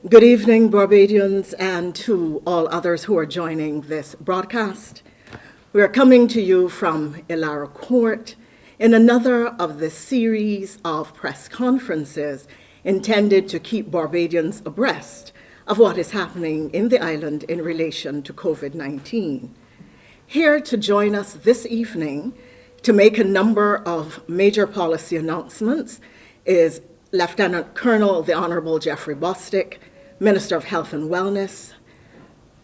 Good evening, Barbadians, and to all others who are joining this broadcast. We are coming to you from Illawarra Court in another of the series of press conferences intended to keep Barbadians abreast of what is happening in the island in relation to COVID-19. Here to join us this evening to make a number of major policy announcements is Lieutenant Colonel the Honorable Jeffrey Bostic, Minister of Health and Wellness.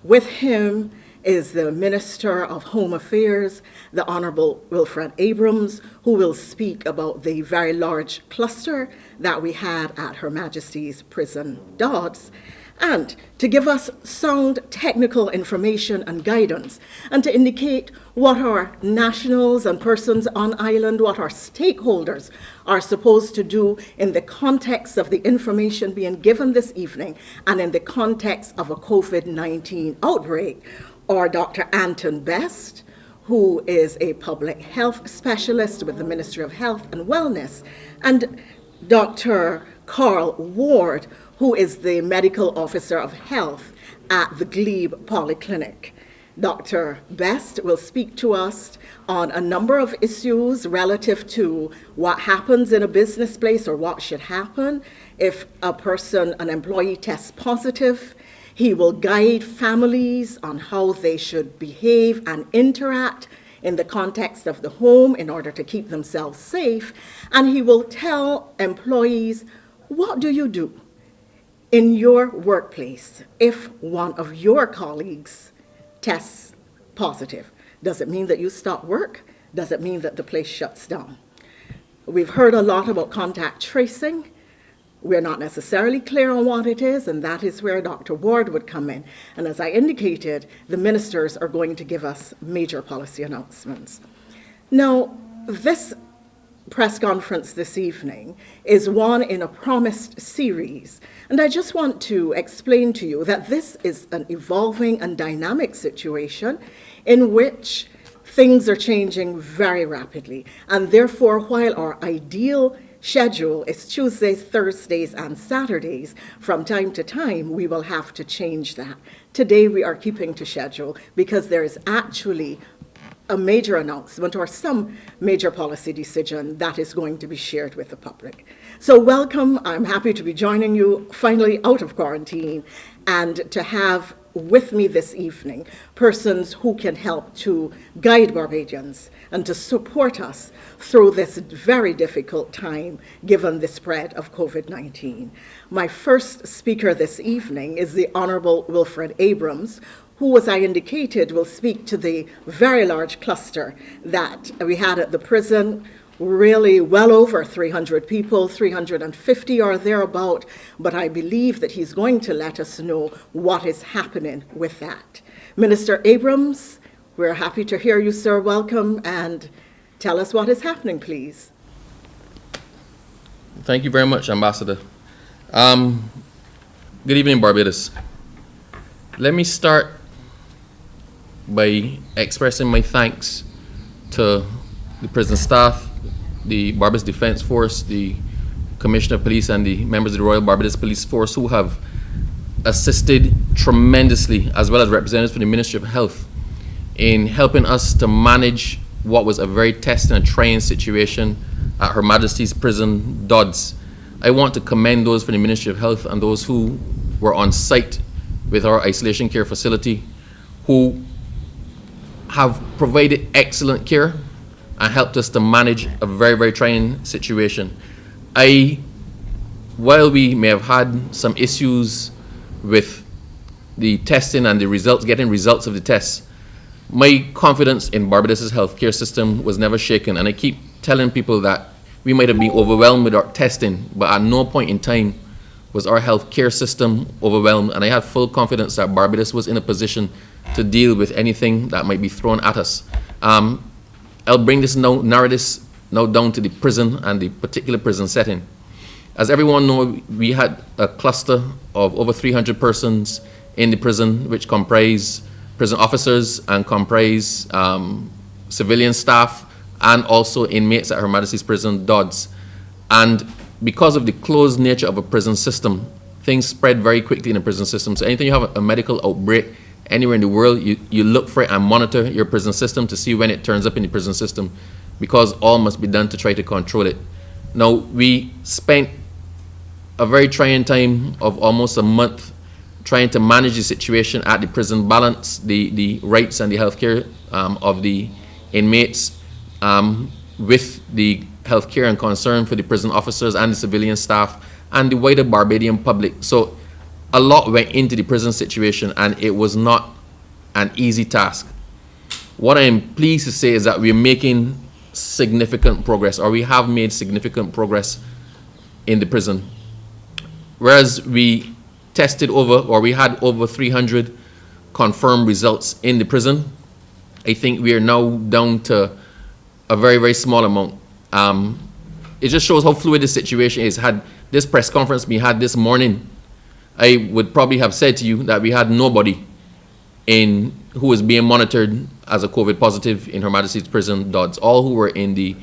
With him is the Minister of Home Affairs, the Honorable Wilfred Abrams, who will speak about the very large cluster that we had at Her Majesty's Prison Dodds, and to give us sound technical information and guidance, and to indicate what our nationals and persons on island, what our stakeholders are supposed to do in the context of the information being given this evening and in the context of a COVID-19 outbreak, are Dr. Anton Best, who is a public health specialist with the Ministry of Health and Wellness, and Dr. Carl Ward, who is the Medical Officer of Health at the Glebe Polyclinic. Dr. Best will speak to us on a number of issues relative to what happens in a business place or what should happen if an employee tests positive. He will guide families on how they should behave and interact in the context of the home in order to keep themselves safe. And he will tell employees, what do you do in your workplace if one of your colleagues tests positive? Does it mean that you stop work? Does it mean that the place shuts down? We've heard a lot about contact tracing. We're not necessarily clear on what it is, and that is where Dr. Ward would come in. And as I indicated, the ministers are going to give us major policy announcements. Now, this press conference this evening is one in a promised series. And I just want to explain to you that this is an evolving and dynamic situation in which things are changing very rapidly. And therefore, while our ideal schedule is Tuesdays, Thursdays, and Saturdays, from time to time, we will have to change that. Today, we are keeping to schedule because there is actually a major announcement or some major policy decision that is going to be shared with the public. So welcome. I'm happy to be joining you finally out of quarantine and to have with me this evening persons who can help to guide Barbadians and to support us through this very difficult time given the spread of COVID-19. My first speaker this evening is the Honorable Wilfred Abrams, who, as I indicated, will speak to the very large cluster that we had at the prison. Really well over 300 people, 350 or thereabout, but I believe that he's going to let us know what is happening with that. Minister Abrams, we're happy to hear you, sir. Welcome, and tell us what is happening, please. Thank you very much, Ambassador. Good evening, Barbados. Let me start by expressing my thanks to the prison staff, the Barbados Defence Force, the Commissioner of Police, and the members of the Royal Barbados Police Force who have assisted tremendously, as well as representatives from the Ministry of Health, in helping us to manage what was a very testing and trying situation at Her Majesty's Prison Dodds. I want to commend those from the Ministry of Health and those who were on site with our isolation care facility, who have provided excellent care and helped us to manage a very, very trying situation. While we may have had some issues with the testing and the results, getting results of the tests, my confidence in Barbados' healthcare system was never shaken. And I keep telling people that we might have been overwhelmed with our testing, but at no point in time was our healthcare system overwhelmed. And I had full confidence that Barbados was in a position to deal with anything that might be thrown at us. I'll bring this narrow this now down to the prison and the particular prison setting. As everyone knows, we had a cluster of over 300 persons in the prison, which comprise prison officers and comprise civilian staff and also inmates at Her Majesty's Prison Dodds. And because of the closed nature of a prison system, things spread very quickly in the prison system. So anytime you have a medical outbreak anywhere in the world, you look for it and monitor your prison system to see when it turns up in the prison system, because all must be done to try to control it. Now, we spent a very trying time of almost a month trying to manage the situation at the prison, balance the rights and the healthcare of the inmates with the healthcare and concern for the prison officers and the civilian staff and the wider Barbadian public. So a lot went into the prison situation, and it was not an easy task. What I am pleased to say is that we're making significant progress, or we have made significant progress in the prison. Whereas we tested we had over 300 confirmed results in the prison, I think we are now down to a very, very small amount. It just shows how fluid the situation is. Had this press conference been had this morning, I would probably have said to you that we had nobody who was being monitored as a COVID positive in Her Majesty's Prison, Dodds. All who were in the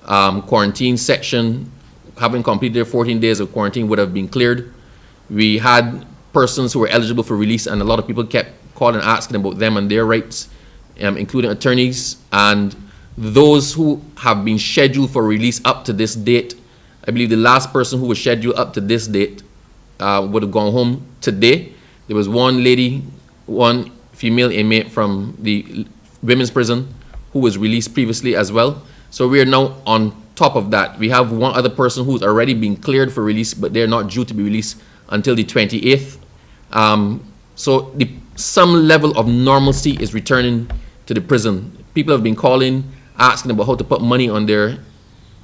quarantine section, having completed their 14 days of quarantine, would have been cleared. We had persons who were eligible for release, and a lot of people kept calling and asking about them and their rights, including attorneys. And those who have been scheduled for release up to this date, I believe the last person who was scheduled up to this date would have gone home today. There was one lady, one female inmate from the women's prison who was released previously as well. So we are now on top of that. We have one other person who's already been cleared for release, but they're not due to be released until the 28th. So some level of normalcy is returning to the prison. People have been calling, asking about how to put money on their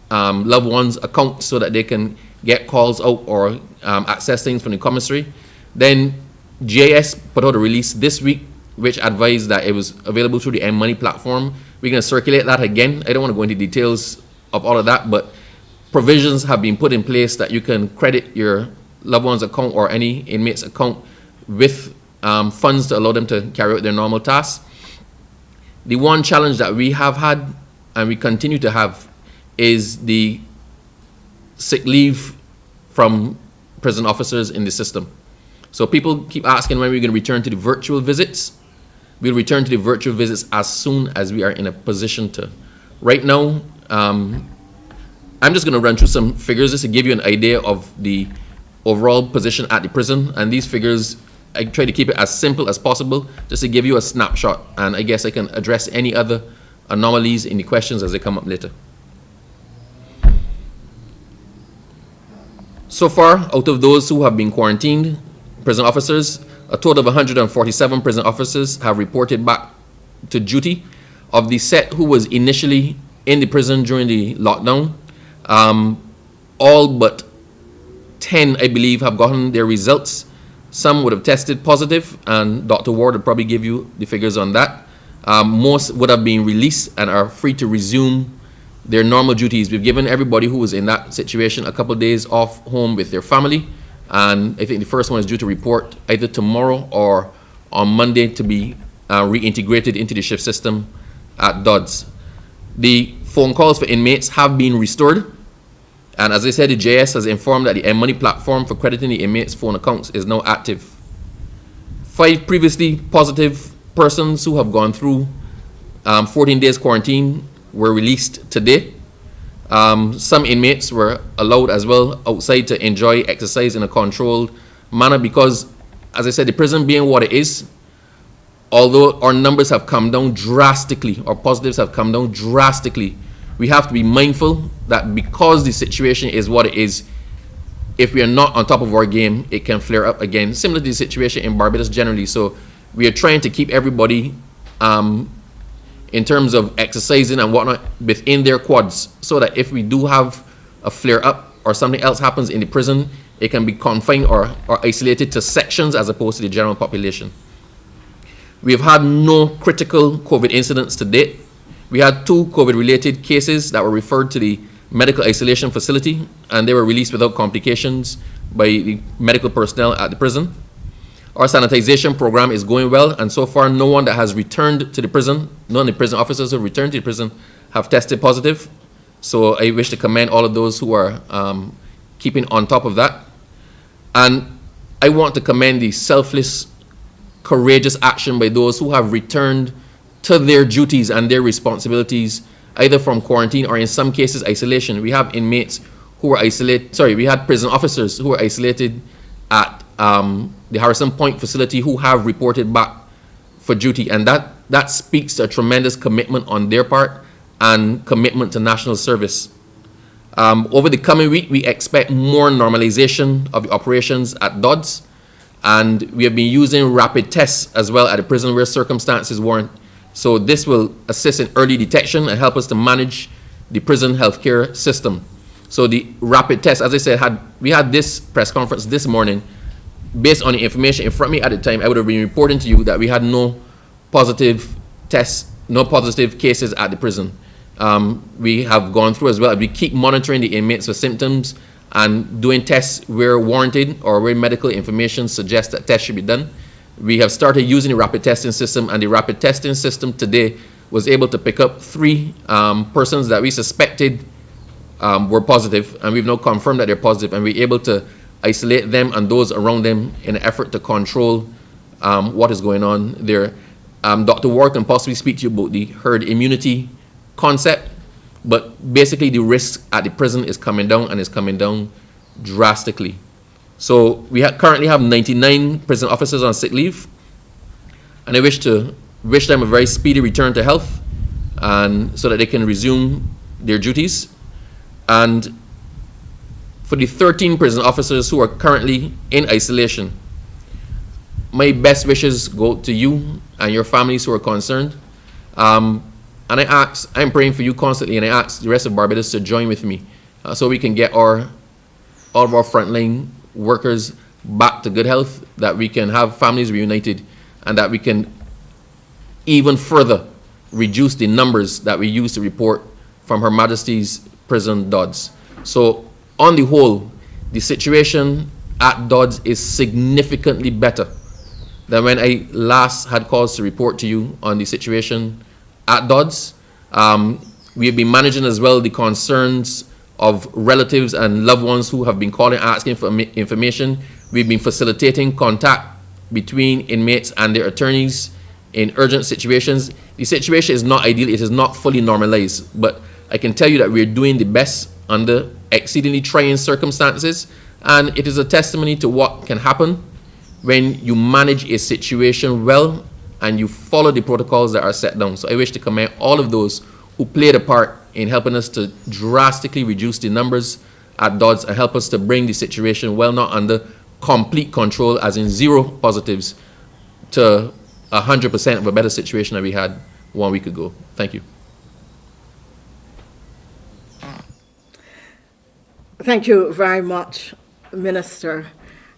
loved ones' accounts so that they can get calls out or access things from the commissary. Then JS put out a release this week which advised that it was available through the M-Money platform. We're going to circulate that again. I don't want to go into details of all of that, but provisions have been put in place that you can credit your loved one's account or any inmate's account with funds to allow them to carry out their normal tasks. The one challenge that we have had and we continue to have is the sick leave from prison officers in the system. So people keep asking when we're going to return to the virtual visits. We'll return to the virtual visits as soon as we are in a position to. Right now, I'm just going to run through some figures just to give you an idea of the overall position at the prison. And these figures, I try to keep it as simple as possible just to give you a snapshot. And I guess I can address any other anomalies in the questions as they come up later. So far, out of those who have been quarantined, prison officers, a total of 147 prison officers have reported back to duty. Of the set who was initially in the prison during the lockdown, all but 10, I believe, have gotten their results. Some would have tested positive, and Dr. Ward will probably give you the figures on that. Most would have been released and are free to resume their normal duties. We've given everybody who was in that situation a couple of days off home with their family. And I think the first one is due to report either tomorrow or on Monday to be reintegrated into the shift system at Dodds. The phone calls for inmates have been restored. And as I said, the JS has informed that the M-Money platform for crediting the inmates' phone accounts is now active. 5 previously positive persons who have gone through 14 days quarantine were released today. Some inmates were allowed as well outside to enjoy exercise in a controlled manner because, as I said, the prison being what it is, although our numbers have come down drastically, our positives have come down drastically, we have to be mindful that because the situation is what it is, if we are not on top of our game, it can flare up again, similar to the situation in Barbados generally. So we are trying to keep everybody in terms of exercising and whatnot within their quads, so that if we do have a flare up or something else happens in the prison, it can be confined or isolated to sections as opposed to the general population. We have had no critical COVID incidents to date. We had 2 COVID-related cases that were referred to the medical isolation facility, and they were released without complications by the medical personnel at the prison. Our sanitization program is going well, and so far no one that has returned to the prison, none of the prison officers who have returned to the prison have tested positive. So I wish to commend all of those who are keeping on top of that. And I want to commend the selfless, courageous action by those who have returned to their duties and their responsibilities, either from quarantine or in some cases isolation. We have inmates who were isolated, we had prison officers who were isolated at the Harrison Point facility who have reported back for duty, and that speaks to a tremendous commitment on their part and commitment to national service. Over the coming week, we expect more normalization of the operations at Dodds, and we have been using rapid tests as well at the prison where circumstances warrant. So this will assist in early detection and help us to manage the prison healthcare system. So the rapid test, as I said, we had this press conference this morning. Based on the information in front of me at the time, I would have been reporting to you that we had no positive tests, no positive cases at the prison. We have gone through as well. We keep monitoring the inmates for symptoms and doing tests where warranted or where medical information suggests that tests should be done. We have started using the rapid testing system, and the rapid testing system today was able to pick up 3 persons that we suspected were positive, and we've now confirmed that they're positive, and we're able to isolate them and those around them in an effort to control what is going on there. Dr. Ward can possibly speak to you about the herd immunity concept, but basically the risk at the prison is coming down, and is coming down drastically. So we currently have 99 prison officers on sick leave, and I wish them a very speedy return to health, and so that they can resume their duties. And for the 13 prison officers who are currently in isolation, my best wishes go to you and your families who are concerned. And I'm praying for you constantly, and I ask the rest of Barbados to join with me so we can get all of our frontline workers back to good health, that we can have families reunited, and that we can even further reduce the numbers that we use to report from Her Majesty's Prison Dodds. So on the whole, the situation at Dodds is significantly better than when I last had cause to report to you on the situation at Dodds. We have been managing as well the concerns of relatives and loved ones who have been calling, asking for information. We've been facilitating contact between inmates and their attorneys in urgent situations. The situation is not ideal, it is not fully normalized, but I can tell you that we're doing the best under exceedingly trying circumstances, and it is a testimony to what can happen when you manage a situation well and you follow the protocols that are set down. So I wish to commend all of those who played a part in helping us to drastically reduce the numbers at Dodds and help us to bring the situation well not under complete control, as in 0 positives, to 100% of a better situation that we had 1 week ago. Thank you. Thank you very much, Minister.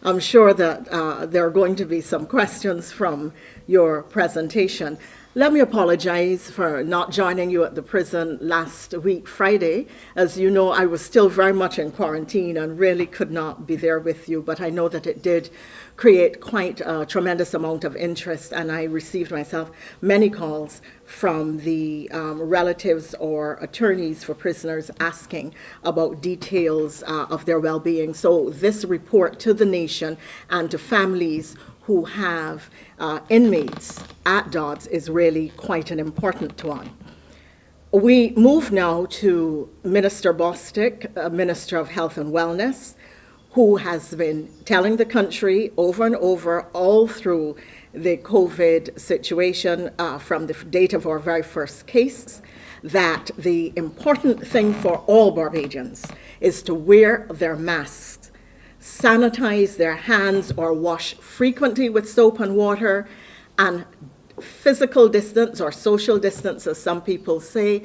I'm sure that there are going to be some questions from your presentation. Let me apologize for not joining you at the prison last week, Friday. As you know, I was still very much in quarantine and really could not be there with you, but I know that it did create quite a tremendous amount of interest, and I received myself many calls from the relatives or attorneys for prisoners asking about details of their well-being. So this report to the nation and to families who have inmates at Dodds is really quite an important one. We move now to Minister Bostic, Minister of Health and Wellness, who has been telling the country over and over all through the COVID situation from the date of our very first case, that the important thing for all Barbadians is to wear their masks, sanitize their hands or wash frequently with soap and water, and physical distance or social distance, as some people say.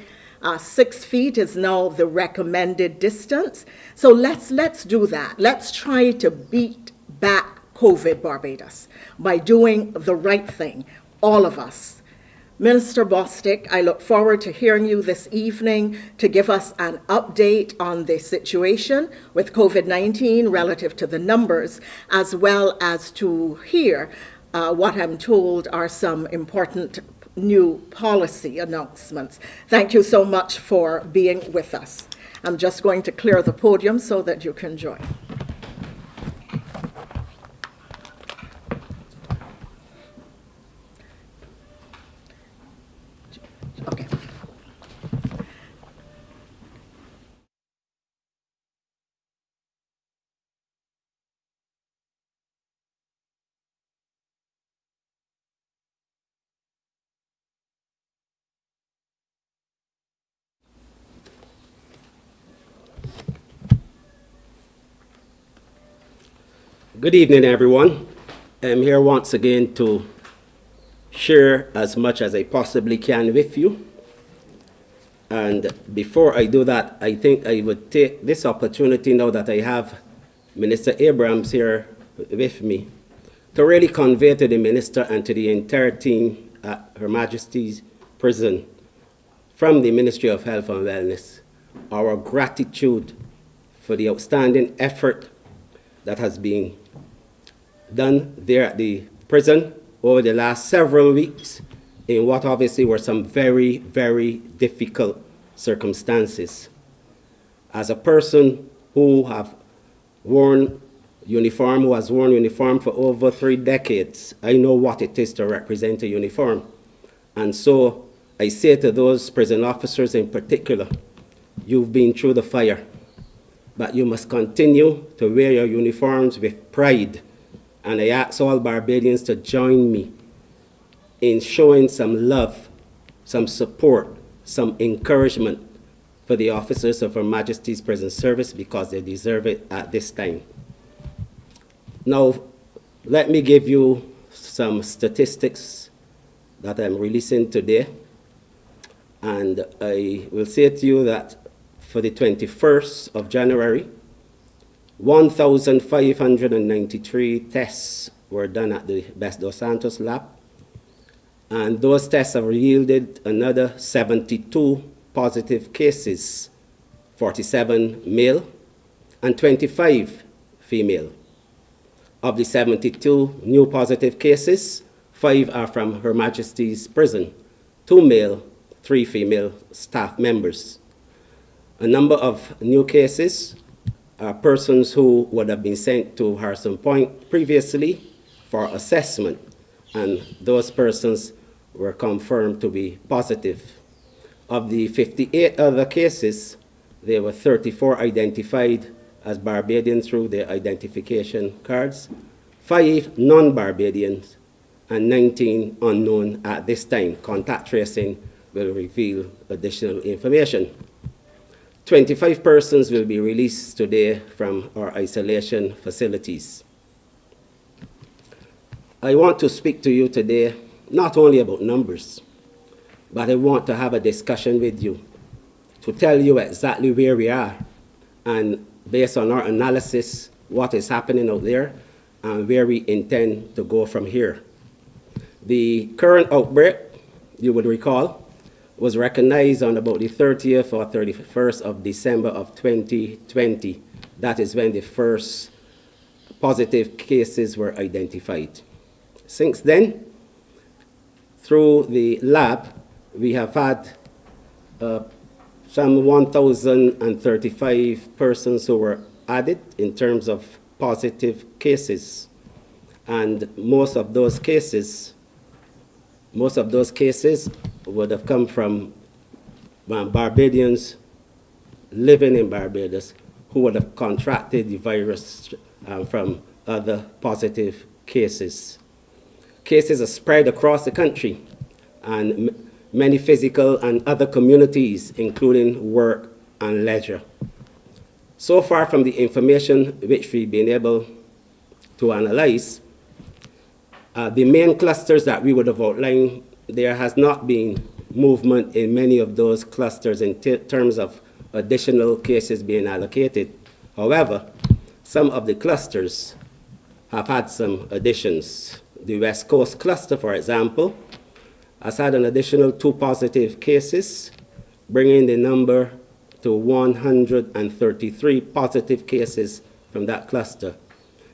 6 feet is now the recommended distance. So let's do that. Let's try to beat back COVID, Barbados, by doing the right thing, all of us. Minister Bostic, I look forward to hearing you this evening to give us an update on the situation with COVID-19 relative to the numbers, as well as to hear what I'm told are some important new policy announcements. Thank you so much for being with us. I'm just going to clear the podium so that you can join. Good evening, everyone. I'm here once again to share as much as I possibly can with you. And before I do that, I think I would take this opportunity now that I have Minister Abrams here with me to really convey to the Minister and to the entire team at Her Majesty's Prison from the Ministry of Health and Wellness our gratitude for the outstanding effort that has been done there at the prison over the last several weeks in what obviously were some very, very difficult circumstances. As a person who has worn uniform for over 3 decades, I know what it is to represent a uniform. And so I say to those prison officers in particular, you've been through the fire, but you must continue to wear your uniforms with pride. And I ask all Barbadians to join me in showing some love, some support, some encouragement for the officers of Her Majesty's Prison Service because they deserve it at this time. Now, let me give you some statistics that I'm releasing today. And I will say to you that for the 21st of January, 1,593 tests were done at the Best dos Santos lab. And those tests have yielded another 72 positive cases, 47 male and 25 female. Of the 72 new positive cases, 5 are from Her Majesty's Prison, 2 male, 3 female staff members. A number of new cases are persons who would have been sent to Harrison Point previously for assessment, and those persons were confirmed to be positive. Of the 58 other cases, there were 34 identified as Barbadians through their identification cards, 5 non-Barbadians, and 19 unknown at this time. Contact tracing will reveal additional information. 25 persons will be released today from our isolation facilities. I want to speak to you today not only about numbers, but I want to have a discussion with you to tell you exactly where we are and based on our analysis, what is happening out there and where we intend to go from here. The current outbreak, you would recall, was recognized on about the 30th or 31st of December of 2020. That is when the first positive cases were identified. Since then, through the lab, we have had some 1,035 persons who were added in terms of positive cases. And most of those cases would have come from Barbadians living in Barbados who would have contracted the virus from other positive cases. Cases are spread across the country and many physical and other communities, including work and leisure. So far from the information which we've been able to analyze, the main clusters that we would have outlined, there has not been movement in many of those clusters in terms of additional cases being allocated. However, some of the clusters have had some additions. The West Coast cluster, for example, has had an additional 2 positive cases, bringing the number to 133 positive cases from that cluster.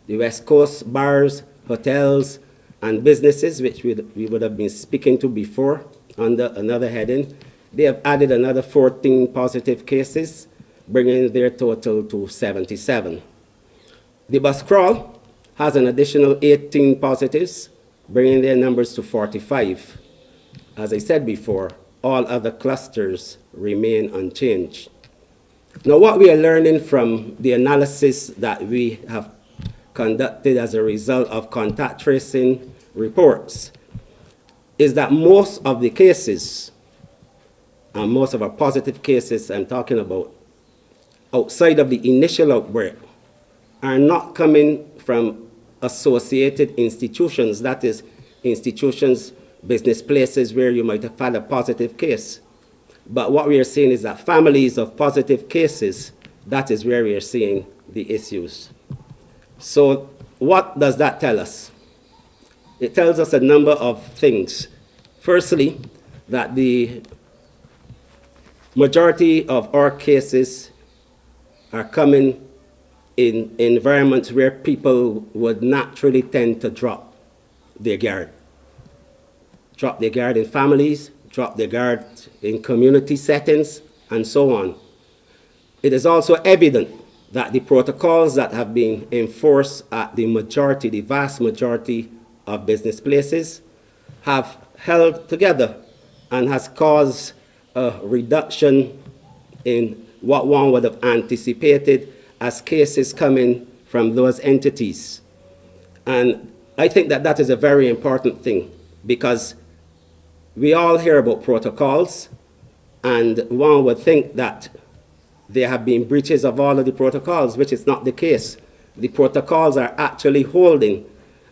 The West Coast bars, hotels, and businesses, which we would have been speaking to before under another heading, they have added another 14 positive cases, bringing their total to 77. The bus crawl has an additional 18 positives, bringing their numbers to 45. As I said before, all other clusters remain unchanged. Now, what we are learning from the analysis that we have conducted as a result of contact tracing reports is that most of the cases, and most of our positive cases I'm talking about, outside of the initial outbreak, are not coming from associated institutions, that is, institutions, business places where you might have had a positive case. But what we are seeing is that families of positive cases, that is where we are seeing the issues. So what does that tell us? It tells us a number of things. Firstly, that the majority of our cases are coming in environments where people would naturally tend to drop their guard. Drop their guard in families, drop their guard in community settings, and so on. It is also evident that the protocols that have been enforced at the majority, the vast majority of business places have held together and has caused a reduction in what one would have anticipated as cases coming from those entities. And I think that that is a very important thing, because we all hear about protocols, and one would think that there have been breaches of all of the protocols, which is not the case. The protocols are actually holding,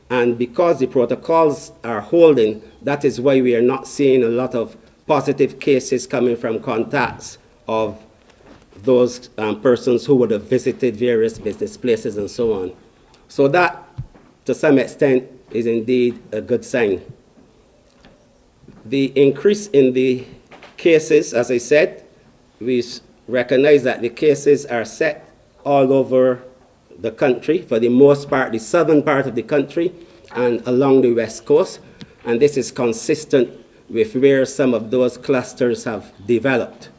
and because the protocols are holding, that is why we are not seeing a lot of positive cases coming from contacts of those persons who would have visited various business places and so on. So that, to some extent, is indeed a good sign. The increase in the cases, as I said, we recognize that the cases are set all over the country, for the most part, the southern part of the country and along the west coast, and this is consistent with where some of those clusters have developed.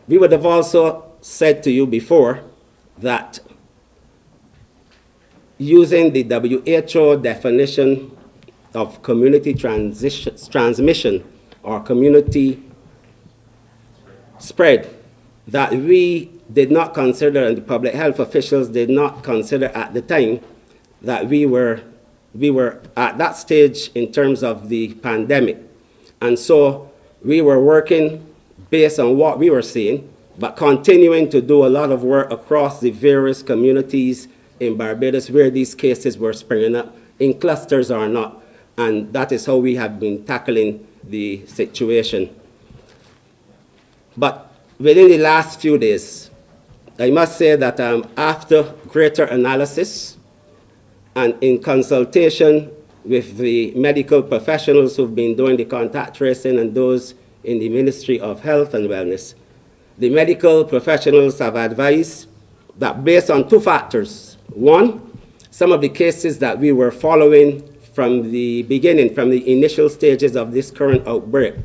We would have also said to you before that using the WHO definition of community transmission or community spread, that we did not consider, and the public health officials did not consider at the time, that we were at that stage in terms of the pandemic. And so we were working based on what we were seeing, but continuing to do a lot of work across the various communities in Barbados where these cases were springing up, in clusters or not. And that is how we have been tackling the situation. But within the last few days, I must say that after greater analysis and in consultation with the medical professionals who've been doing the contact tracing and those in the Ministry of Health and Wellness, the medical professionals have advised that based on two factors. One, some of the cases that we were following from the beginning, from the initial stages of this current outbreak,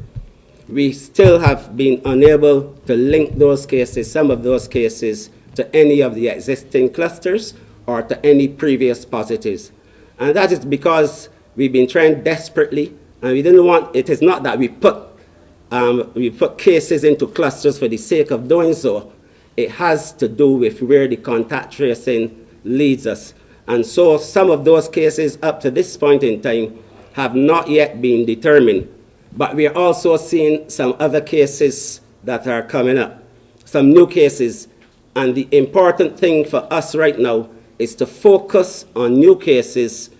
we still have been unable to link those cases, some of those cases, to any of the existing clusters or to any previous positives. And that is because we've been trying desperately, and we didn't want, it is not that we put cases into clusters for the sake of doing so. It has to do with where the contact tracing leads us. And so some of those cases up to this point in time have not yet been determined. But we are also seeing some other cases that are coming up, some new cases. And the important thing for us right now is to focus on new cases,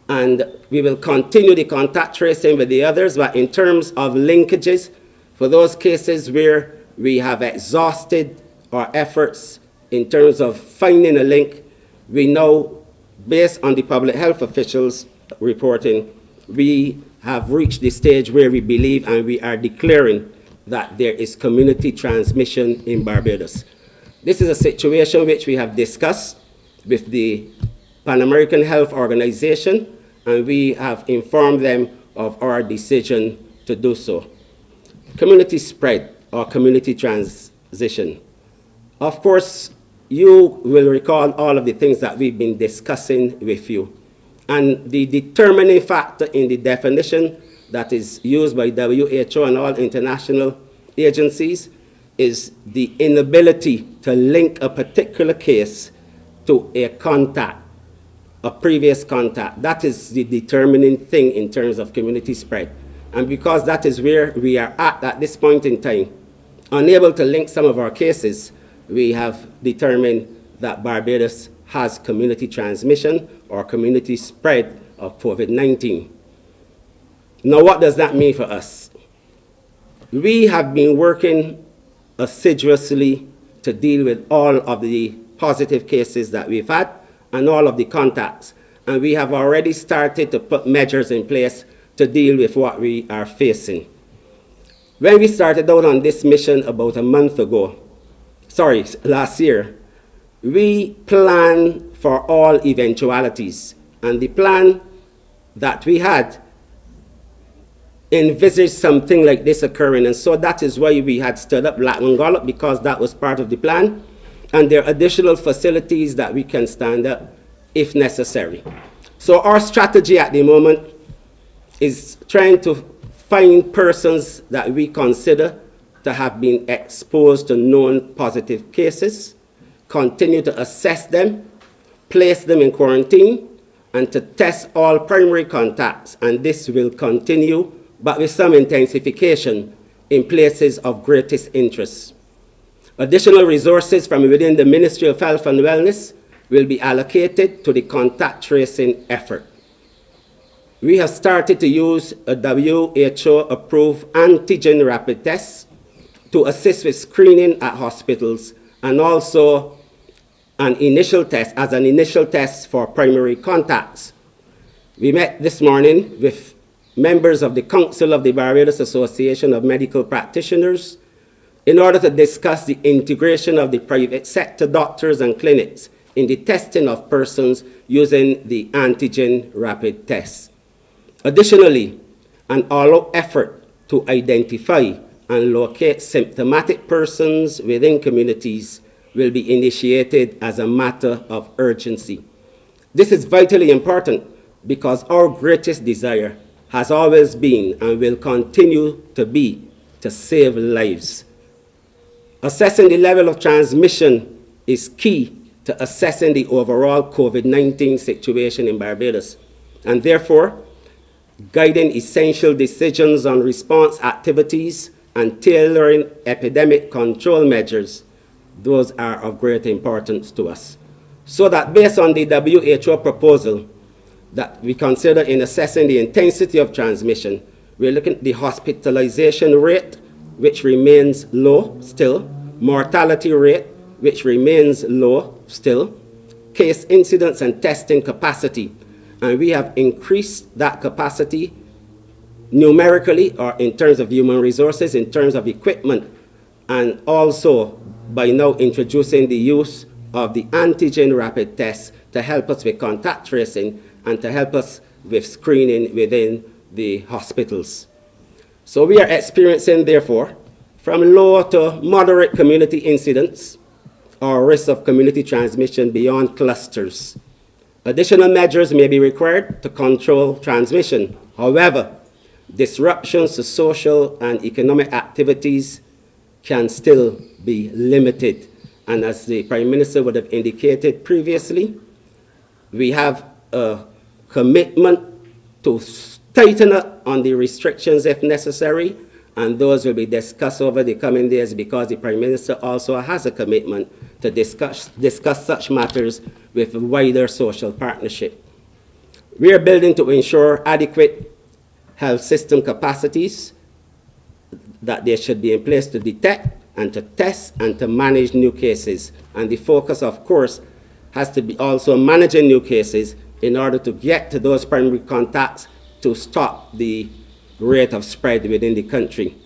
and we will continue the contact tracing with the others, but in terms of linkages, for those cases where we have exhausted our efforts in terms of finding a link, we know, based on the public health officials reporting, we have reached the stage where we believe and we are declaring that there is community transmission in Barbados. This is a situation which we have discussed with the Pan American Health Organization, and we have informed them of our decision to do so. Community spread or community transition. Of course, you will recall all of the things that we've been discussing with you. And the determining factor in the definition that is used by WHO and all international agencies is the inability to link a particular case to a contact, a previous contact. That is the determining thing in terms of community spread. And because that is where we are at this point in time, unable to link some of our cases, we have determined that Barbados has community transmission or community spread of COVID-19. Now, what does that mean for us? We have been working assiduously to deal with all of the positive cases that we've had and all of the contacts. And we have already started to put measures in place to deal with what we are facing. When we started out on this mission about last year, we planned for all eventualities. And the plan that we had envisaged something like this occurring. And so that is why we had stood up Blackman Gollop, because that was part of the plan. And there are additional facilities that we can stand up if necessary. So our strategy at the moment is trying to find persons that we consider to have been exposed to known positive cases, continue to assess them, place them in quarantine, and to test all primary contacts. And this will continue, but with some intensification in places of greatest interest. Additional resources from within the Ministry of Health and Wellness will be allocated to the contact tracing effort. We have started to use a WHO-approved antigen rapid test to assist with screening at hospitals, and also an initial test for primary contacts. We met this morning with members of the Council of the Barbados Association of Medical Practitioners in order to discuss the integration of the private sector doctors and clinics in the testing of persons using the antigen rapid test. Additionally, an all-out effort to identify and locate symptomatic persons within communities will be initiated as a matter of urgency. This is vitally important because our greatest desire has always been and will continue to be to save lives. Assessing the level of transmission is key to assessing the overall COVID-19 situation in Barbados, and therefore, guiding essential decisions on response activities and tailoring epidemic control measures, those are of great importance to us. So that based on the WHO proposal that we consider in assessing the intensity of transmission, we're looking at the hospitalization rate, which remains low still, mortality rate, which remains low still, case incidence and testing capacity. And we have increased that capacity numerically, or in terms of human resources, in terms of equipment, and also by now introducing the use of the antigen rapid test to help us with contact tracing and to help us with screening within the hospitals. So we are experiencing, therefore, from low to moderate community incidents or risk of community transmission beyond clusters. Additional measures may be required to control transmission. However, disruptions to social and economic activities can still be limited. And as the Prime Minister would have indicated previously, we have a commitment to tighten up on the restrictions if necessary, and those will be discussed over the coming days because the Prime Minister also has a commitment to discuss such matters with a wider social partnership. We are building to ensure adequate health system capacities, that they should be in place to detect and to test and to manage new cases. And the focus, of course, has to be also managing new cases in order to get to those primary contacts to stop the rate of spread within the country.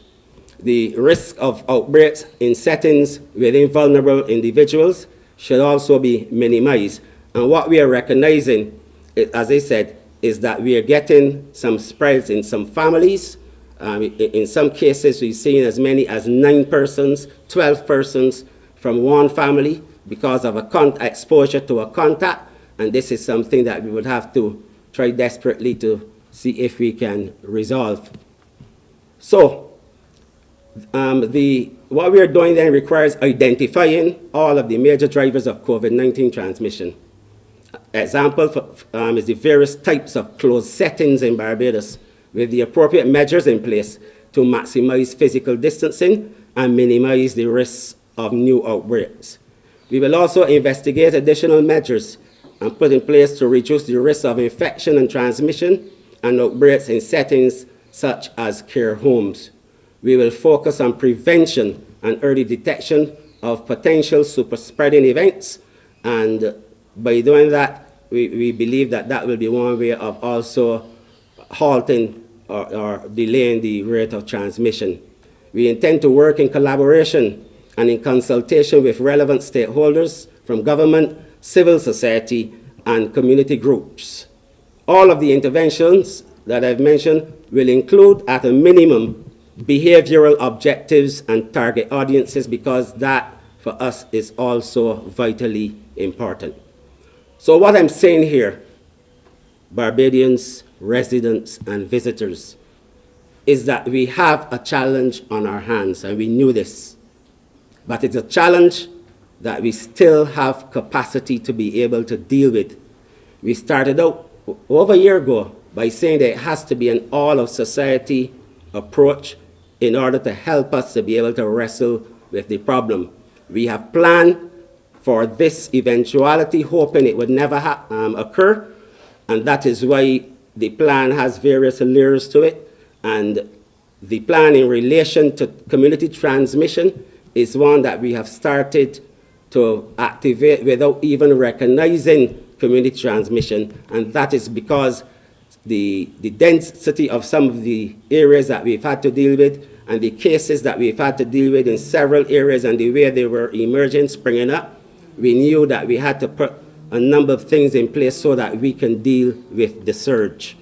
The risk of outbreaks in settings within vulnerable individuals should also be minimized. And what we are recognizing, as I said, is that we are getting some spreads in some families. In some cases, we've seen as many as 9 persons, 12 persons from one family because of exposure to a contact. And this is something that we would have to try desperately to see if we can resolve. So, what we are doing then requires identifying all of the major drivers of COVID-19 transmission. Example is the various types of closed settings in Barbados with the appropriate measures in place to maximize physical distancing and minimize the risks of new outbreaks. We will also investigate additional measures and put in place to reduce the risk of infection and transmission and outbreaks in settings such as care homes. We will focus on prevention and early detection of potential super-spreading events, and by doing that, we believe that that will be one way of also halting or delaying the rate of transmission. We intend to work in collaboration and in consultation with relevant stakeholders from government, civil society, and community groups. All of the interventions that I've mentioned will include, at a minimum, behavioral objectives and target audiences, because that, for us, is also vitally important. So what I'm saying here, Barbadians, residents, and visitors, is that we have a challenge on our hands, and we knew this. But it's a challenge that we still have capacity to be able to deal with. We started out over a year ago by saying that it has to be an all-of-society approach in order to help us to be able to wrestle with the problem. We have planned for this eventuality, hoping it would never occur, and that is why the plan has various layers to it. And the plan in relation to community transmission is one that we have started to activate without even recognizing community transmission, and that is because the density of some of the areas that we've had to deal with and the cases that we've had to deal with in several areas and the way they were emerging, springing up, we knew that we had to put a number of things in place so that we can deal with the surge.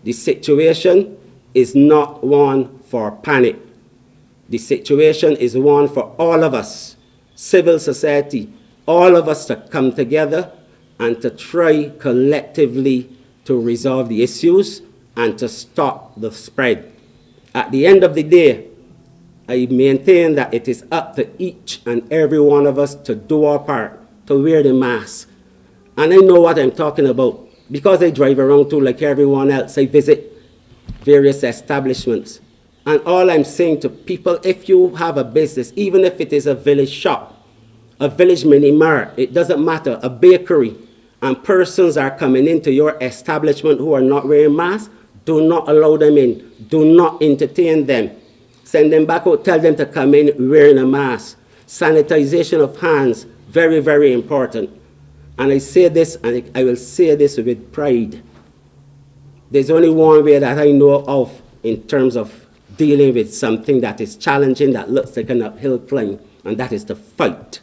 The situation is not one for panic. The situation is one for all of us, civil society, all of us to come together and to try collectively to resolve the issues and to stop the spread. At the end of the day, I maintain that it is up to each and every one of us to do our part, to wear the mask. And I know what I'm talking about because I drive around too like everyone else. I visit various establishments. And all I'm saying to people, if you have a business, even if it is a village shop, a village mini mart, it doesn't matter, a bakery, and persons are coming into your establishment who are not wearing masks, do not allow them in. Do not entertain them. Send them back out, tell them to come in wearing a mask. Sanitization of hands, very, very important. And I say this, and I will say this with pride. There's only one way that I know of in terms of dealing with something that is challenging, that looks like an uphill climb, and that is to fight.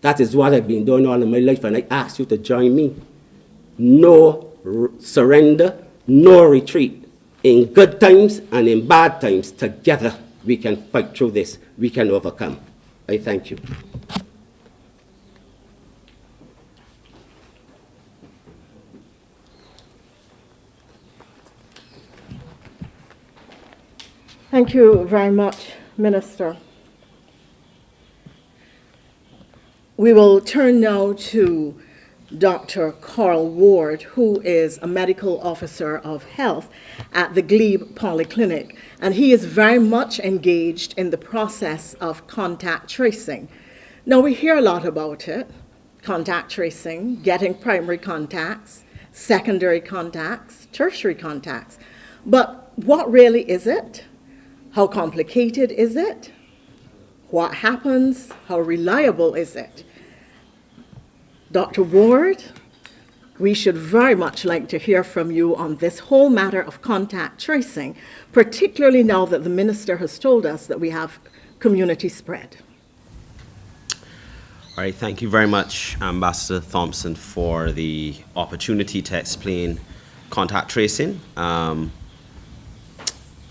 That is what I've been doing all of my life, and I ask you to join me. No surrender, no retreat. In good times and in bad times, together we can fight through this. We can overcome. I thank you. Thank you very much, Minister. We will turn now to Dr. Carl Ward, who is a medical officer of health at the Glebe Polyclinic, and he is very much engaged in the process of contact tracing. Now, we hear a lot about it, contact tracing, getting primary contacts, secondary contacts, tertiary contacts, but what really is it? How complicated is it? What happens? How reliable is it? Dr. Ward, we should very much like to hear from you on this whole matter of contact tracing, particularly now that the minister has told us that we have community spread. All right, thank you very much, Ambassador Thompson, for the opportunity to explain contact tracing.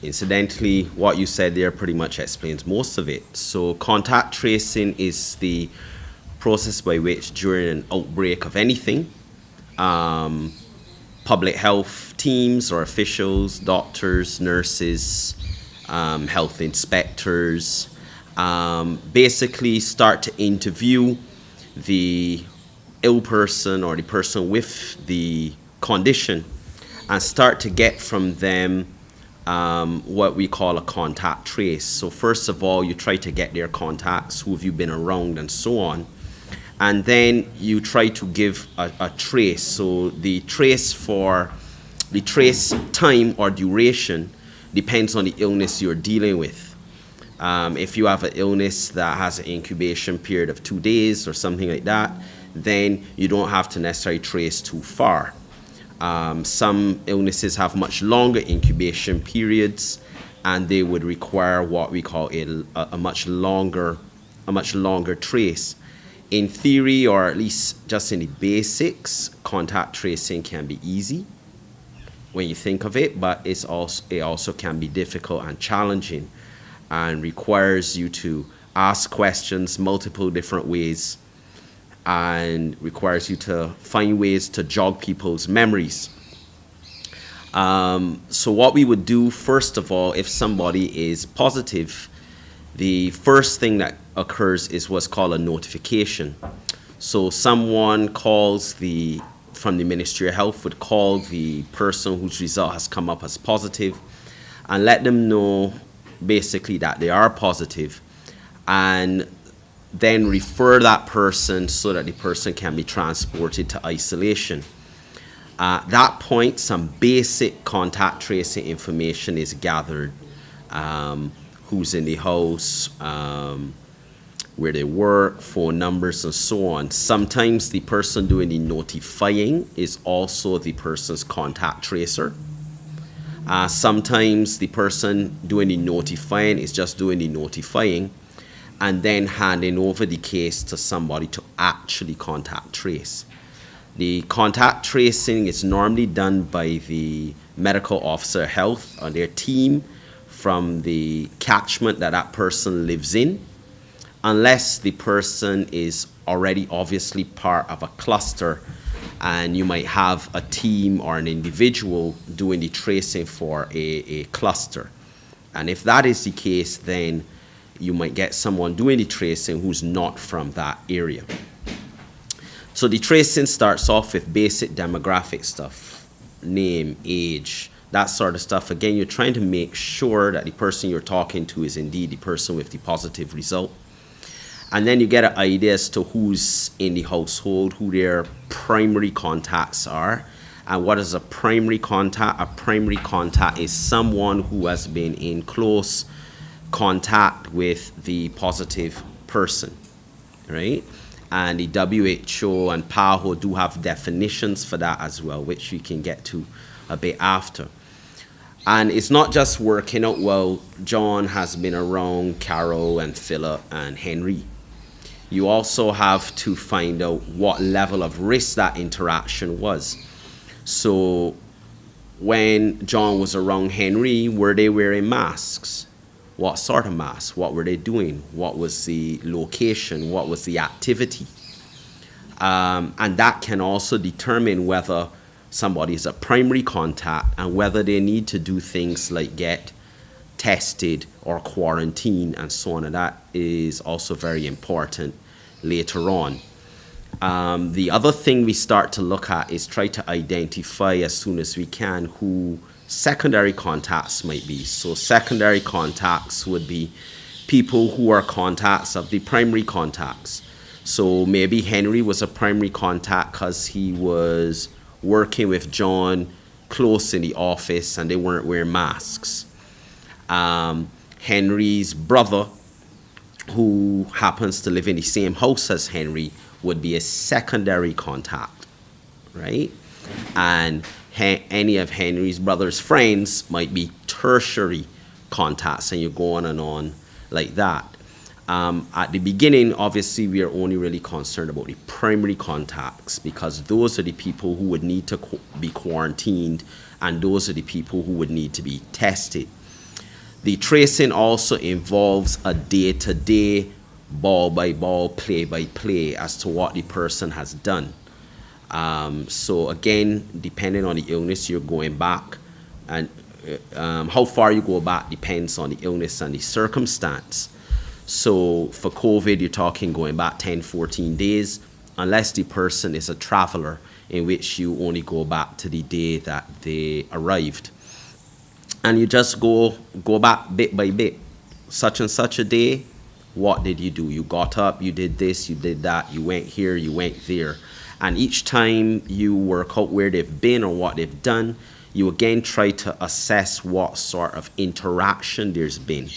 Incidentally, what you said there pretty much explains most of it. So contact tracing is the process by which during an outbreak of anything, public health teams or officials, doctors, nurses, health inspectors, basically start to interview the ill person or the person with the condition and start to get from them what we call a contact trace. So first of all, you try to get their contacts, who have you been around, and so on. And then you try to give a trace. So the trace time or duration depends on the illness you're dealing with. If you have an illness that has an incubation period of 2 days or something like that, then you don't have to necessarily trace too far. Some illnesses have much longer incubation periods, and they would require what we call a much longer trace. In theory, or at least just in the basics, contact tracing can be easy when you think of it, but it also can be difficult and challenging, and requires you to ask questions multiple different ways, and requires you to find ways to jog people's memories. So what we would do, first of all, if somebody is positive, the first thing that occurs is what's called a notification. So someone from the Ministry of Health would call the person whose result has come up as positive and let them know basically that they are positive, and then refer that person so that the person can be transported to isolation. At that point, some basic contact tracing information is gathered. Who's in the house, where they work, phone numbers, and so on. Sometimes the person doing the notifying is also the person's contact tracer. Sometimes the person doing the notifying is just doing the notifying and then handing over the case to somebody to actually contact trace. The contact tracing is normally done by the medical officer of health or their team from the catchment that person lives in, unless the person is already obviously part of a cluster and you might have a team or an individual doing the tracing for a cluster. And if that is the case, then you might get someone doing the tracing who's not from that area. So the tracing starts off with basic demographic stuff, name, age, that sort of stuff. Again, you're trying to make sure that the person you're talking to is indeed the person with the positive result. And then you get an idea as to who's in the household, who their primary contacts are. And what is a primary contact? A primary contact is someone who has been in close contact with the positive person, right? And the WHO and PAHO do have definitions for that as well, which we can get to a bit after. And it's not just working out, well, John has been around Carol and Philip and Henry. You also have to find out what level of risk that interaction was. So when John was around Henry, were they wearing masks? What sort of masks? What were they doing? What was the location? What was the activity? And that can also determine whether somebody is a primary contact and whether they need to do things like get tested or quarantined and so on. And that is also very important later on. The other thing we start to look at is try to identify as soon as we can who secondary contacts might be. So secondary contacts would be people who are contacts of the primary contacts. So maybe Henry was a primary contact because he was working with John close in the office and they weren't wearing masks. Henry's brother, who happens to live in the same house as Henry, would be a secondary contact, right? And any of Henry's brother's friends might be tertiary contacts, and you go on and on like that. At the beginning, obviously, we are only really concerned about the primary contacts because those are the people who would need to be quarantined, and those are the people who would need to be tested. The tracing also involves a day-to-day, ball-by-ball, play-by-play as to what the person has done. So again, depending on the illness, you're going back, and how far you go back depends on the illness and the circumstance. So for COVID, you're talking going back 10, 14 days, unless the person is a traveler, in which you only go back to the day that they arrived. And you just go back bit by bit. Such and such a day, What did you do? You got up, you did this, you did that, you went here, you went there. And each time you work out where they've been or what they've done, you again try to assess what sort of interaction there's been.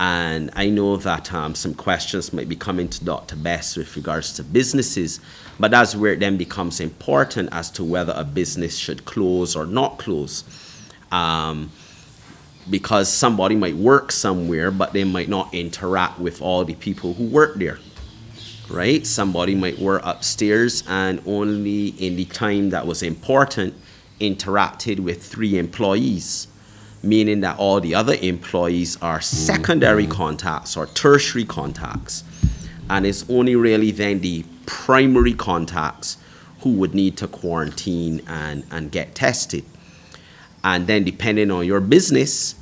And I know that some questions might be coming to Dr. Best with regards to businesses, but that's where it then becomes important as to whether a business should close or not close. Because somebody might work somewhere, but they might not interact with all the people who work there, right? Somebody might work upstairs and only in the time that was important interacted with 3 employees, meaning that all the other employees are secondary contacts or tertiary contacts. And it's only really then the primary contacts who would need to quarantine and get tested. And then depending on your business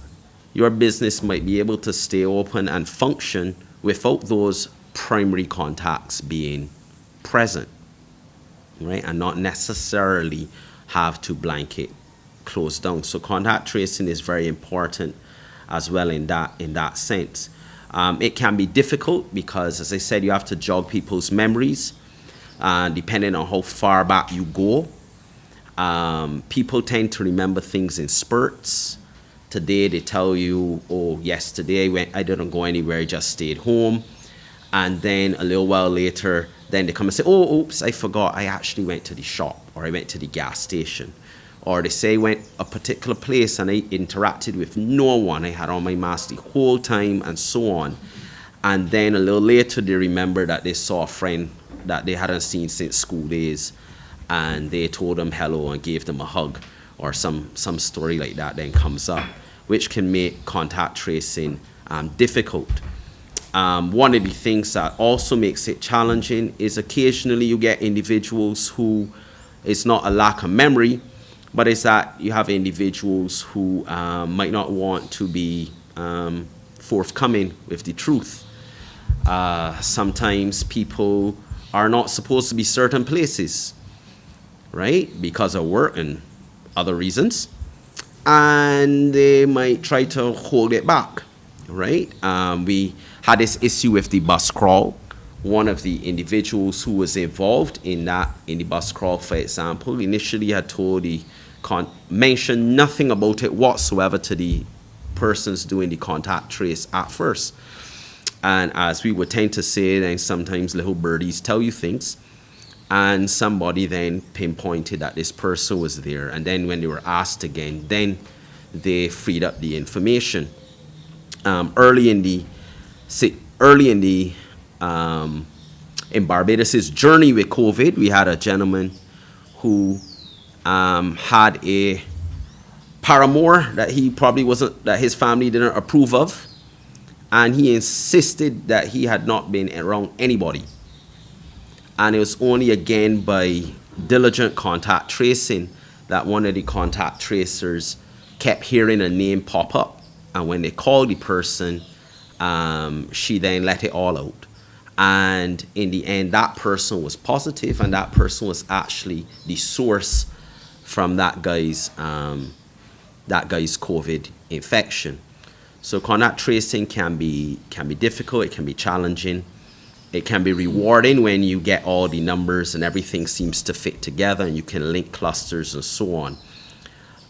might be able to stay open and function without those primary contacts being present, right? And not necessarily have to blanket close down. So contact tracing is very important as well in that sense. It can be difficult because, as I said, you have to jog people's memories, depending on how far back you go. People tend to remember things in spurts. Today they tell you, oh, yesterday I didn't go anywhere, I just stayed home. And then a little while later, then they come and say, oh, oops, I forgot, I actually went to the shop, or I went to the gas station. Or they say I went a particular place and I interacted with no one, I had on my mask the whole time and so on. And then a little later they remember that they saw a friend that they hadn't seen since school days, and they told them hello and gave them a hug, or some story like that then comes up, which can make contact tracing difficult. One of the things that also makes it challenging is occasionally you get individuals who, it's not a lack of memory, but it's that you have individuals who might not want to be forthcoming with the truth. Sometimes people are not supposed to be certain places, right? Because of work and other reasons. And they might try to hold it back, right? We had this issue with the bus crawl. One of the individuals who was involved in the bus crawl, for example, initially had told mentioned nothing about it whatsoever to the persons doing the contact trace at first. And as we would tend to say, then sometimes little birdies tell you things. And somebody then pinpointed that this person was there. And then when they were asked again, then they freed up the information. Early in Barbados' journey with COVID, we had a gentleman who had a paramour that that his family didn't approve of. And he insisted that he had not been around anybody. And it was only again by diligent contact tracing that one of the contact tracers kept hearing a name pop up. And when they called the person, she then let it all out. And in the end, that person was positive, and that person was actually the source from that guy's COVID infection. So contact tracing can be difficult, it can be challenging. It can be rewarding when you get all the numbers and everything seems to fit together and you can link clusters and so on.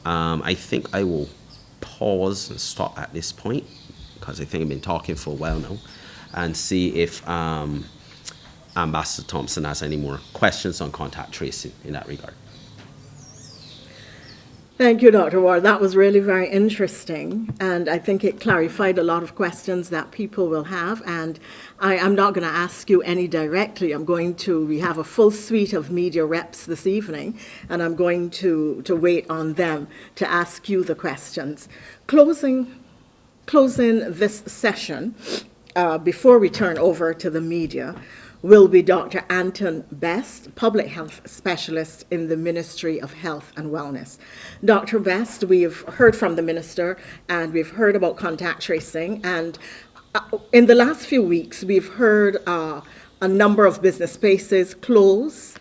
I think I will pause and stop at this point because I think I've been talking for a while now, and see if Ambassador Thompson has any more questions on contact tracing in that regard. Thank you, Dr. Ward. That was really very interesting, and I think it clarified a lot of questions that people will have, and I'm not going to ask you any directly. We have a full suite of media reps this evening, and I'm going to wait on them to ask you the questions. Closing this session, before we turn over to the media, will be Dr. Anton Best, Public Health Specialist in the Ministry of Health and Wellness. Dr. Best, we've heard from the Minister and we've heard about contact tracing, and in the last few weeks we've heard a number of business spaces close.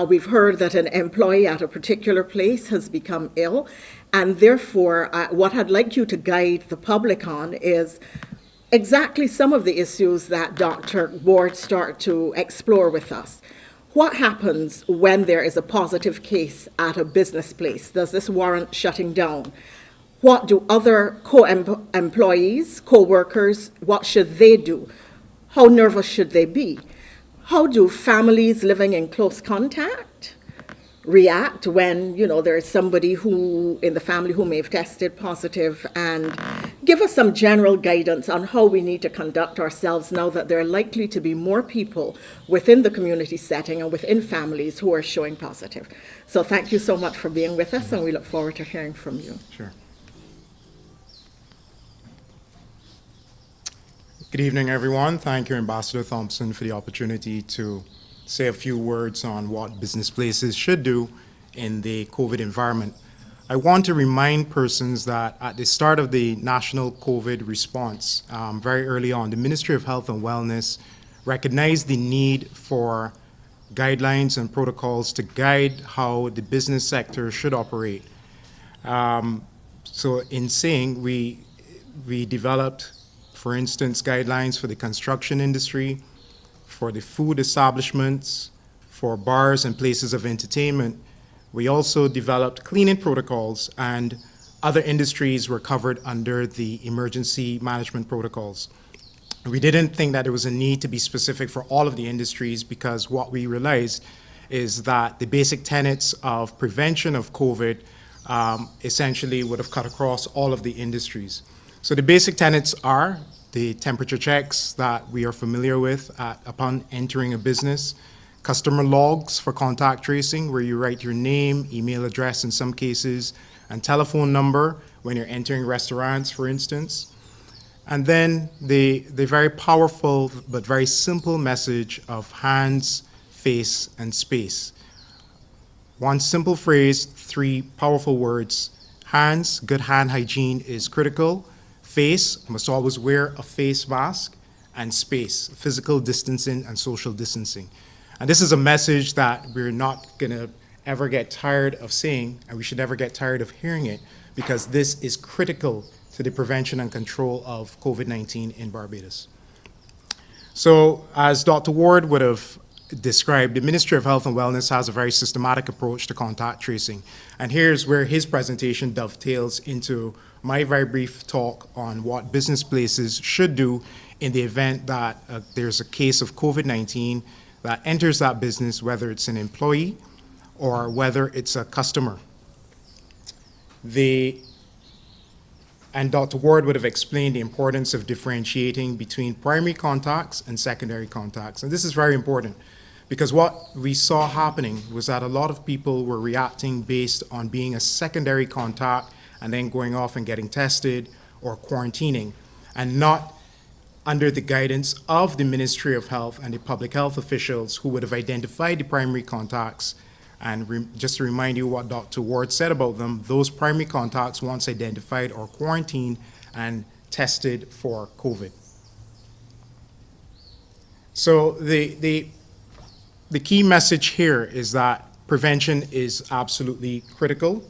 We've heard that an employee at a particular place has become ill, and therefore what I'd like you to guide the public on is exactly some of the issues that Dr. Ward started to explore with us. What happens when there is a positive case at a business place? Does this warrant shutting down? What do other employees, co-workers, what should they do? How nervous should they be? How do families living in close contact react when, there is somebody who in the family who may have tested positive, and give us some general guidance on how we need to conduct ourselves now that there are likely to be more people within the community setting and within families who are showing positive. So thank you so much for being with us, and we look forward to hearing from you. Sure. Good evening, everyone. Thank you, Ambassador Thompson, for the opportunity to say a few words on what business places should do in the COVID environment. I want to remind persons that at the start of the national COVID response, very early on, the Ministry of Health and Wellness recognized the need for guidelines and protocols to guide how the business sector should operate. So in saying, we developed, for instance, guidelines for the construction industry, for the food establishments, for bars and places of entertainment. We also developed cleaning protocols, and other industries were covered under the emergency management protocols. We didn't think that there was a need to be specific for all of the industries, because what we realized is that the basic tenets of prevention of COVID essentially would have cut across all of the industries. So the basic tenets are the temperature checks that we are familiar with upon entering a business, customer logs for contact tracing, where you write your name, email address in some cases, and telephone number when you're entering restaurants, for instance. And then the very powerful but very simple message of hands, face, and space. One simple phrase, three powerful words. Hands, good hand hygiene is critical. Face, must always wear a face mask. And space, physical distancing and social distancing. And this is a message that we're not going to ever get tired of saying, and we should never get tired of hearing it, because this is critical to the prevention and control of COVID-19 in Barbados. So, as Dr. Ward would have described, the Ministry of Health and Wellness has a very systematic approach to contact tracing. And here's where his presentation dovetails into my very brief talk on what business places should do in the event that there's a case of COVID-19 that enters that business, whether it's an employee or whether it's a customer. And Dr. Ward would have explained the importance of differentiating between primary contacts and secondary contacts. And this is very important, because what we saw happening was that a lot of people were reacting based on being a secondary contact and then going off and getting tested or quarantining, and not under the guidance of the Ministry of Health and the public health officials who would have identified the primary contacts. And just to remind you what Dr. Ward said about them, those primary contacts, once identified, are quarantined and tested for COVID. So the key message here is that prevention is absolutely critical.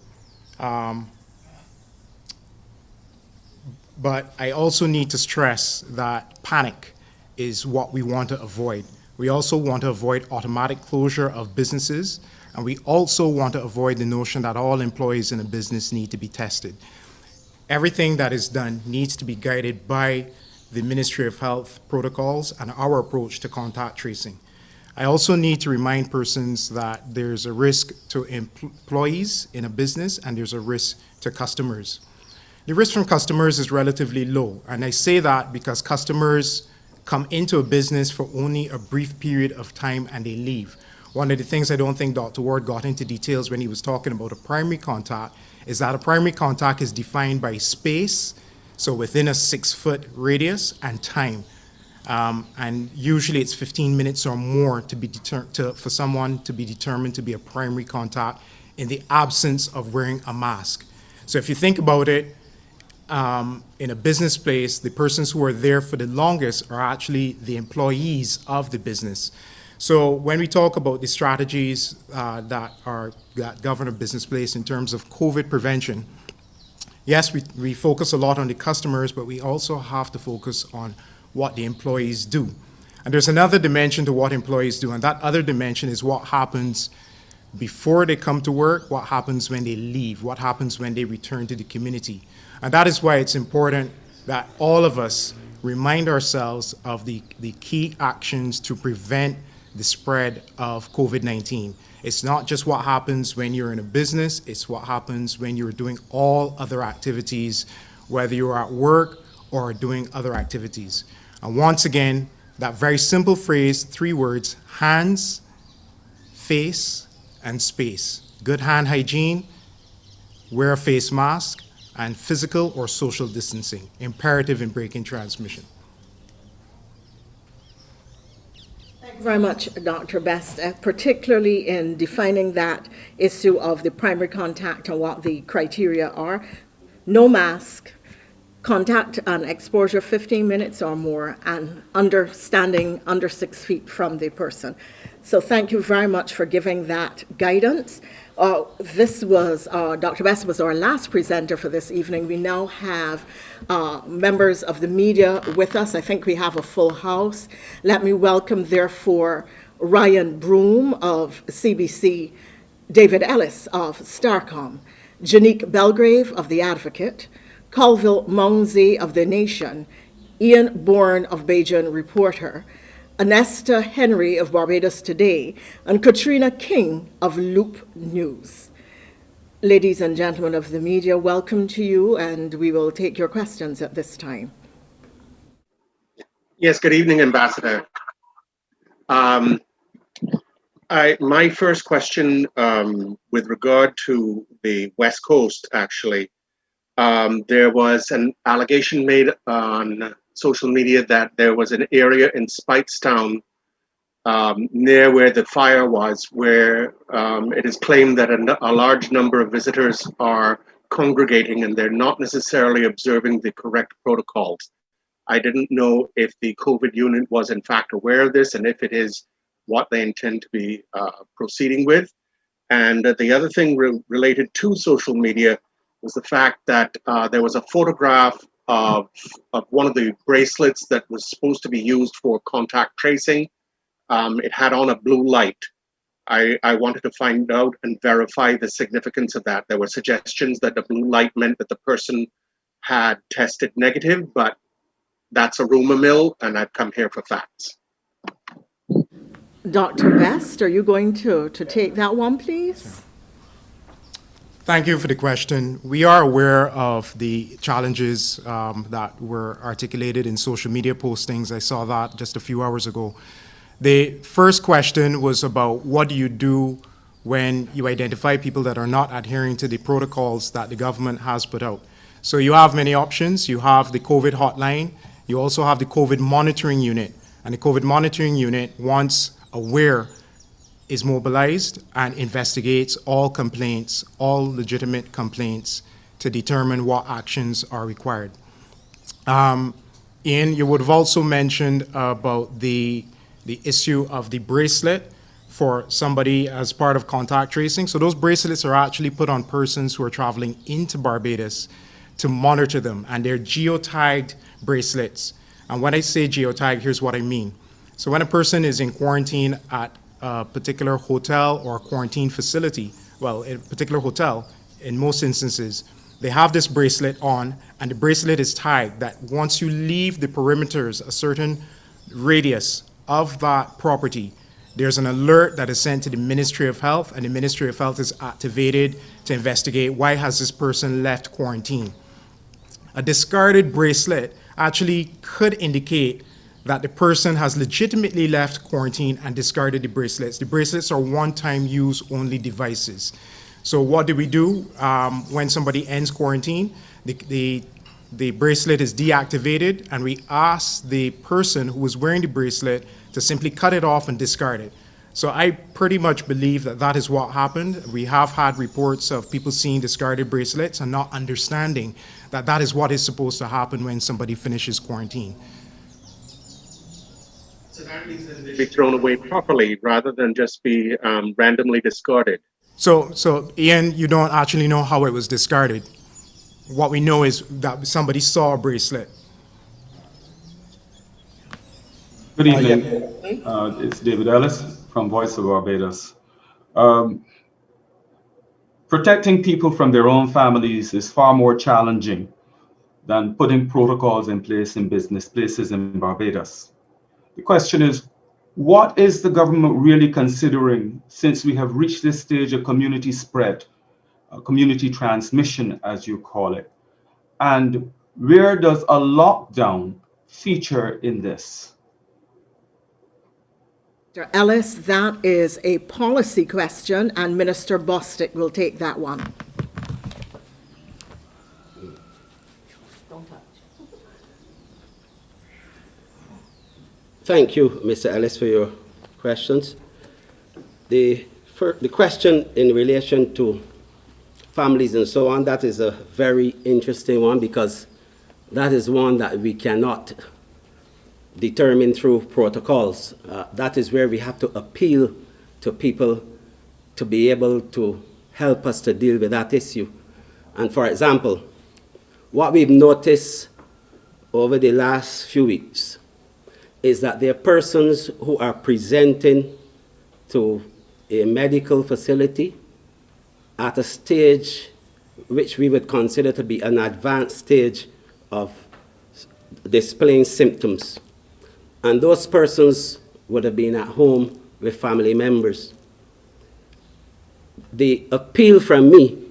But I also need to stress that panic is what we want to avoid. We also want to avoid automatic closure of businesses, and we also want to avoid the notion that all employees in a business need to be tested. Everything that is done needs to be guided by the Ministry of Health protocols and our approach to contact tracing. I also need to remind persons that there's a risk to employees in a business and there's a risk to customers. The risk from customers is relatively low, and I say that because customers come into a business for only a brief period of time and they leave. One of the things I don't think Dr. Ward got into details when he was talking about a primary contact is that a primary contact is defined by space, so within a 6-foot radius, and time. And usually it's 15 minutes or more for someone to be determined to be a primary contact in the absence of wearing a mask. So if you think about it, in a business place, the persons who are there for the longest are actually the employees of the business. So when we talk about the strategies that govern a business place in terms of COVID prevention, Yes, we focus a lot on the customers, but we also have to focus on what the employees do. And there's another dimension to what employees do, and that other dimension is what happens before they come to work, what happens when they leave, what happens when they return to the community. And that is why it's important that all of us remind ourselves of the key actions to prevent the spread of COVID-19. It's not just what happens when you're in a business, it's what happens when you're doing all other activities, whether you're at work or doing other activities. And once again, that very simple phrase, 3 words, hands, face, and space. Good hand hygiene, wear a face mask, and physical or social distancing, imperative in breaking transmission. Thank you very much, Dr. Best, particularly in defining that issue of the primary contact and what the criteria are. No mask, contact and exposure 15 minutes or more, and standing under 6 feet from the person. So thank you very much for giving that guidance. Dr. Best was our last presenter for this evening. We now have members of the media with us. I think we have a full house. Let me welcome, therefore, Ryan Broom of CBC, David Ellis of Starcom, Janique Belgrave of The Advocate, Colville Mounsey of The Nation, Ian Bourne of Bajan Reporter, Anesta Henry of Barbados Today, and Katrina King of Loop News. Ladies and gentlemen of the media, welcome to you, and we will take your questions at this time. Yes, good evening, Ambassador. My first question with regard to the West Coast, actually, there was an allegation made on social media that there was an area in Speightstown near where the fire was, where it is claimed that a large number of visitors are congregating and they're not necessarily observing the correct protocols. I didn't know if the COVID unit was in fact aware of this, and if it is, what they intend to be proceeding with. And the other thing related to social media was the fact that there was a photograph of one of the bracelets that was supposed to be used for contact tracing. It had on a blue light. I wanted to find out and verify the significance of that. There were suggestions that the blue light meant that the person had tested negative, but that's a rumor mill, and I've come here for facts. Dr. Best, are you going to take that one, please? Thank you for the question. We are aware of the challenges that were articulated in social media postings. I saw that just a few hours ago. The first question was about what do you do when you identify people that are not adhering to the protocols that the government has put out. So you have many options. You have the COVID hotline. You also have the COVID monitoring unit. And the COVID monitoring unit, once aware, is mobilized and investigates all complaints, all legitimate complaints, to determine what actions are required. Ian, you would have also mentioned about the issue of the bracelet for somebody as part of contact tracing. So those bracelets are actually put on persons who are traveling into Barbados to monitor them, and they're geotagged bracelets. And when I say geotag, here's what I mean. So when a person is in quarantine at a particular hotel or quarantine facility, well, in a particular hotel, in most instances, they have this bracelet on, and the bracelet is tagged that once you leave the perimeters, a certain radius of that property, there's an alert that is sent to the Ministry of Health, and the Ministry of Health is activated to investigate why has this person left quarantine. A discarded bracelet actually could indicate that the person has legitimately left quarantine and discarded the bracelets. The bracelets are one-time use only devices. So what do we do when somebody ends quarantine? The bracelet is deactivated, and we ask the person who was wearing the bracelet to simply cut it off and discard it. So I pretty much believe that that is what happened. We have had reports of people seeing discarded bracelets and not understanding that that is what is supposed to happen when somebody finishes quarantine. So that means that they be thrown away properly rather than just be randomly discarded. So Ian, you don't actually know how it was discarded. what we know is that somebody saw a bracelet. Good evening. It's David Ellis from Voice of Barbados. Um, Protecting people from their own families is far more challenging than putting protocols in place in business places in Barbados. The question is, what is the government really considering since we have reached this stage of community spread, community transmission, as you call it? And where does a lockdown feature in this? Mr. Ellis, that is a policy question, and Minister Bostic will take that one. Thank you, Mr. Ellis, for your questions. The question in relation to families and so on, that is a very interesting one because that is one that we cannot determine through protocols. That is where we have to appeal to people to be able to help us to deal with that issue. And for example, what we've noticed over the last few weeks is that there are persons who are presenting to a medical facility at a stage which we would consider to be an advanced stage of displaying symptoms. And those persons would have been at home with family members. The appeal from me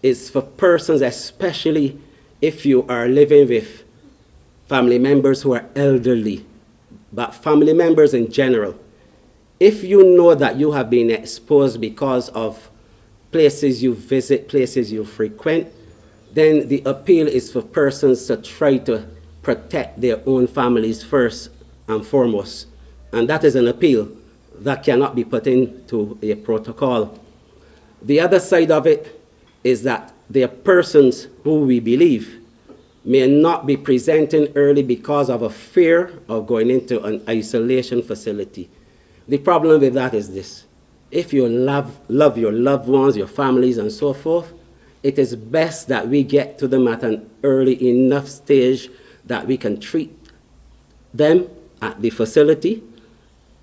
is for persons, especially if you are living with family members who are elderly, but family members in general. If you know that you have been exposed because of places you visit, places you frequent, then the appeal is for persons to try to protect their own families first and foremost. And that is an appeal that cannot be put into a protocol. The other side of it is that there are persons who we believe may not be presenting early because of a fear of going into an isolation facility. The problem with that is this: if you love your loved ones, your families, and so forth, it is best that we get to them at an early enough stage that we can treat them at the facility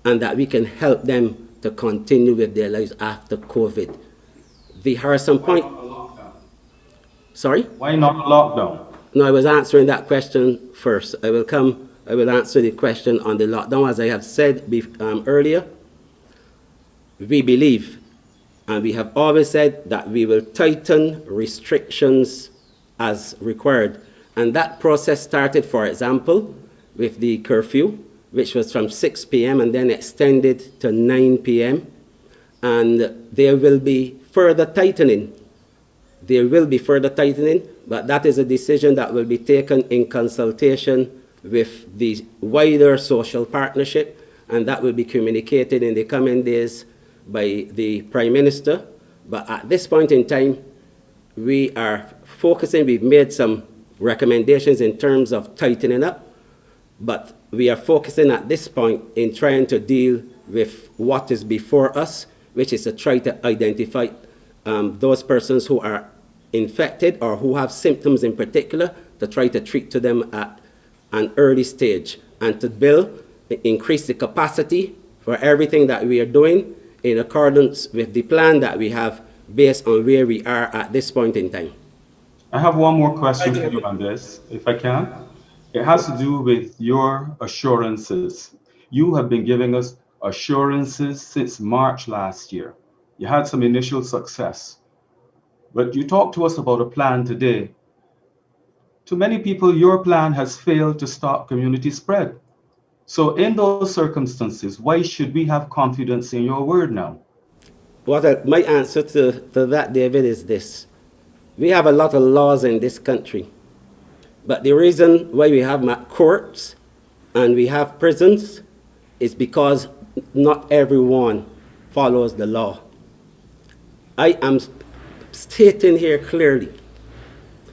and that we can help them to continue with their lives after COVID. The Harrison Point. Sorry? Why not a lockdown? No, I was answering that question first. I will answer the question on the lockdown. As I have said earlier, we believe, and we have always said, that we will tighten restrictions as required. And that process started, for example, with the curfew, which was from 6 p.m. and then extended to 9 p.m. And there will be further tightening. There will be further tightening, but that is a decision that will be taken in consultation with the wider social partnership, and that will be communicated in the coming days by the Prime Minister. But at this point in time, we are focusing. We've made some recommendations in terms of tightening up, but we are focusing at this point in trying to deal with what is before us, which is to try to identify those persons who are infected or who have symptoms in particular, to try to treat to them at an early stage and to increase the capacity for everything that we are doing in accordance with the plan that we have based on where we are at this point in time. I have one more question for you on this, if I can. It has to do with your assurances. You have been giving us assurances since March last year. You had some initial success, but you talked to us about a plan today. To many people, your plan has failed to stop community spread. So in those circumstances, why should we have confidence in your word now? My answer to that, David, is this. We have a lot of laws in this country, but the reason why we have courts and we have prisons is because not everyone follows the law. I am stating here clearly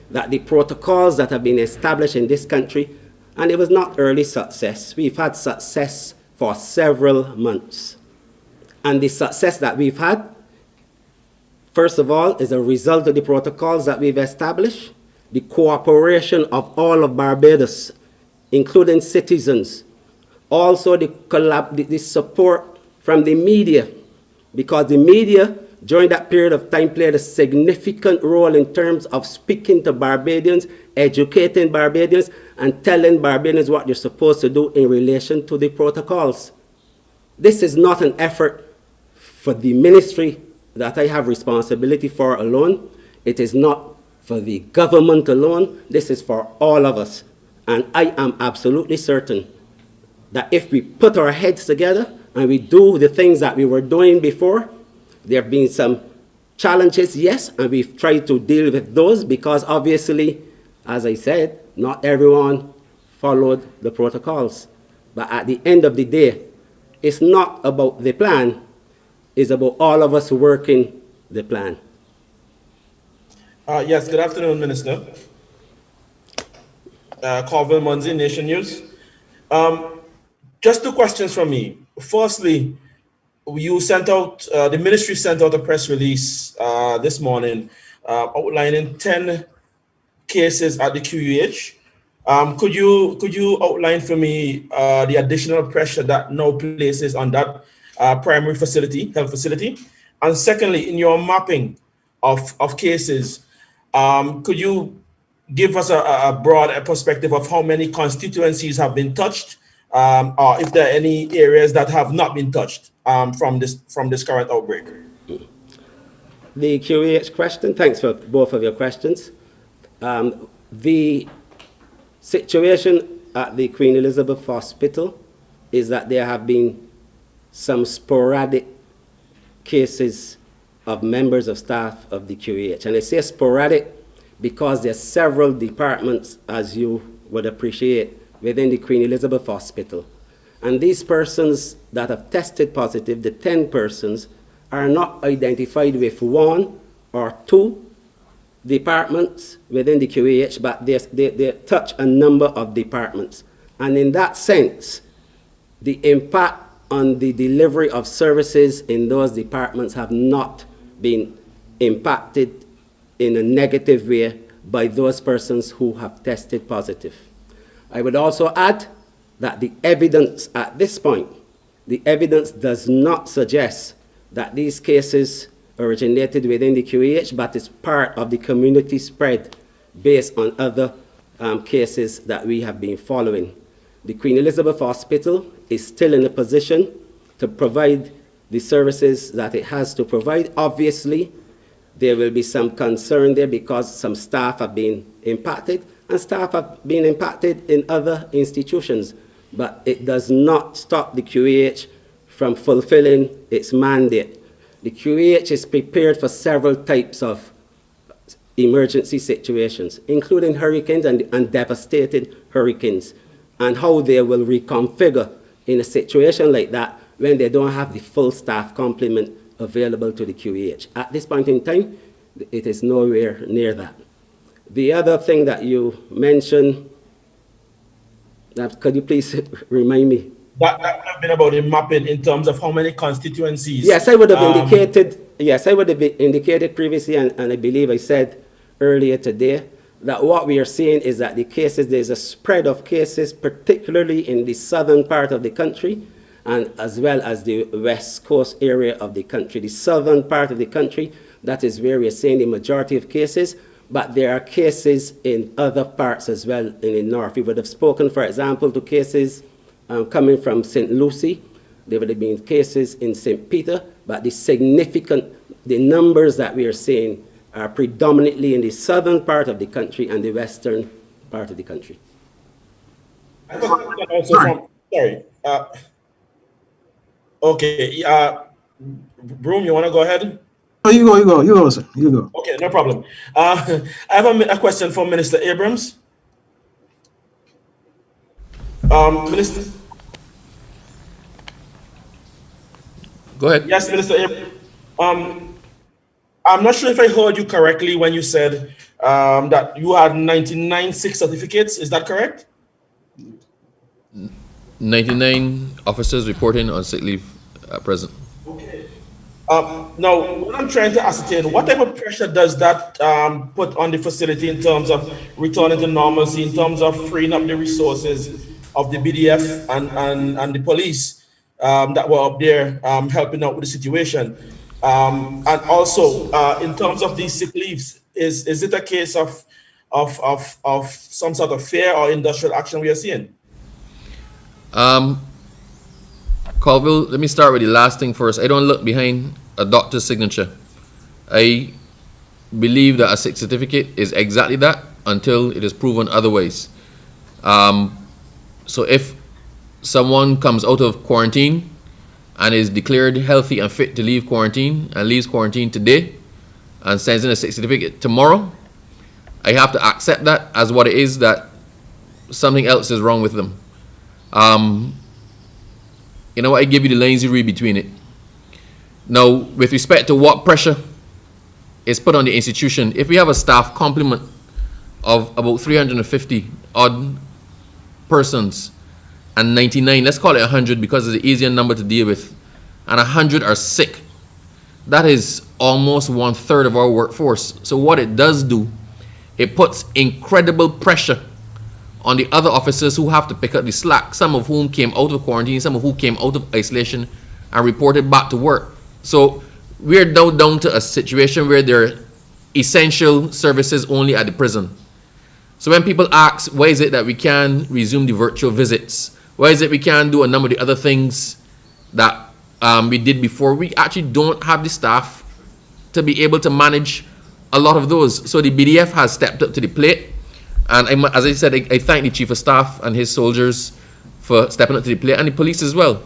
that the protocols that have been established in this country, and it was not early success. We've had success for several months. And the success that we've had, first of all, is a result of the protocols that we've established. the cooperation of all of Barbados, including citizens, also the support from the media, because the media during that period of time played a significant role in terms of speaking to Barbadians, educating Barbadians, and telling Barbadians what they're supposed to do in relation to the protocols. This is not an effort for the ministry that I have responsibility for alone. It is not for the government alone. This is for all of us. And I am absolutely certain that if we put our heads together and we do the things that we were doing before, there have been some challenges, yes, and we've tried to deal with those because obviously, as I said, not everyone followed the protocols. But at the end of the day, it's not about the plan, it's about all of us working the plan. Yes, good afternoon, Minister. Colvin Munzi, Nation News. Just two questions from me. Firstly, you sent out, the ministry sent out a press release this morning outlining 10 cases at the QUH. Could you outline for me the additional pressure that now places on that primary facility, health facility? And secondly, in your mapping of cases, could you give us a broad perspective of how many constituencies have been touched, or if there are any areas that have not been touched from this current outbreak? The QEH question, thanks for both of your questions. The situation at the Queen Elizabeth Hospital is that there have been some sporadic cases of members of staff of the QEH. And I say sporadic because there are several departments, as you would appreciate, within the Queen Elizabeth Hospital. And these persons that have tested positive, the 10 persons, are not identified with one or two departments within the QEH, but they touch a number of departments. And in that sense, the impact on the delivery of services in those departments have not been impacted in a negative way by those persons who have tested positive. I would also add that the evidence at this point, the evidence does not suggest that these cases originated within the QEH, but is part of the community spread based on other cases that we have been following. The Queen Elizabeth Hospital is still in a position to provide the services that it has to provide. Obviously, there will be some concern there because some staff have been impacted and staff have been impacted in other institutions, but it does not stop the QEH from fulfilling its mandate. The QEH is prepared for several types of emergency situations, including hurricanes and devastating hurricanes, and how they will reconfigure in a situation like that when they don't have the full staff complement available to the QEH. At this point in time, it is nowhere near that. The other thing that you mentioned, could you please remind me? That would have been about the mapping in terms of how many constituencies. Yes, I would have indicated. Yes, I would have indicated previously, and I believe I said earlier today that what we are seeing is that the cases, there's a spread of cases, particularly in the southern part of the country, and as well as the west coast area of the country. The southern part of the country, that is where we are seeing the majority of cases, but there are cases in other parts as well in the north. We would have spoken, for example, to cases coming from St. Lucie. There would have been cases in St. Peter, but the numbers that we are seeing are predominantly in the southern part of the country and the western part of the country. I have a question also from, sorry. Okay, Broom, you want to go ahead? Oh, you go, sir. You go. Okay, no problem. I have a question for Minister Abrams. Minister. Go ahead. Yes, Minister Abrams. I'm not sure if I heard you correctly when you said that you had 99 sick certificates. Is that correct? 99 officers reporting on sick leave at present. Okay. Now, what I'm trying to ascertain, what type of pressure does that put on the facility in terms of returning to normalcy, in terms of freeing up the resources of the BDF and the police that were up there helping out with the situation? And also, in terms of these sick leaves, is it a case of some sort of fear or industrial action we are seeing? Colville, let me start with the last thing first. I don't look behind a doctor's signature. I believe that a sick certificate is exactly that until it is proven otherwise. So if someone comes out of quarantine and is declared healthy and fit to leave quarantine and leaves quarantine today and sends in a sick certificate tomorrow, I have to accept that as what it is, that something else is wrong with them. You know what, I give you the lines you read between it. Now, with respect to what pressure is put on the institution, if we have a staff complement of about 350 odd persons and 99, let's call it 100 because it's an easier number to deal with, and 100 are sick, that is almost 1/3 of our workforce. So what it does do, it puts incredible pressure on the other officers who have to pick up the slack, some of whom came out of quarantine, some of whom came out of isolation and reported back to work. So we're now down to a situation where there are essential services only at the prison. So when people ask, why is it that we can resume the virtual visits? Why is it we can do a number of the other things that we did before? We actually don't have the staff to be able to manage a lot of those. So the BDF has stepped up to the plate. And as I said, I thank the Chief of Staff and his soldiers for stepping up to the plate, and the police as well.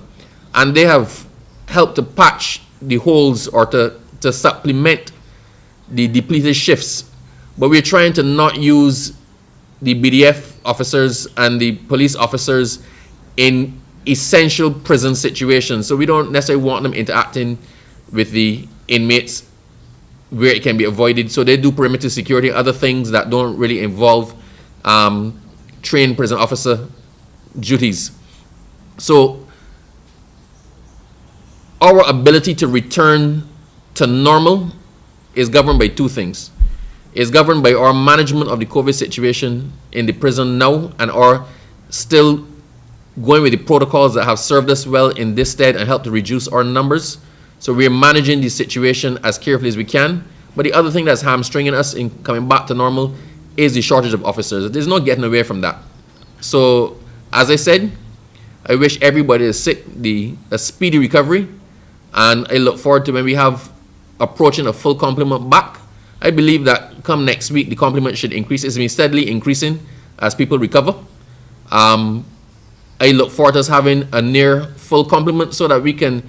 And they have helped to patch the holes or to supplement the depleted shifts. But we're trying to not use the BDF officers and the police officers in essential prison situations. So we don't necessarily want them interacting with the inmates where it can be avoided. So they do perimeter security and other things that don't really involve trained prison officer duties. So our ability to return to normal is governed by two things. It's governed by our management of the COVID situation in the prison now and our still going with the protocols that have served us well in this stead and helped to reduce our numbers. So we're managing the situation as carefully as we can. But the other thing that's hamstringing us in coming back to normal is the shortage of officers. There's no getting away from that. So, as I said, I wish everybody is sick a speedy recovery, and I look forward to when we have approaching a full complement back. I believe that come next week, the complement should increase. It's been steadily increasing as people recover. I look forward to us having a near full complement so that we can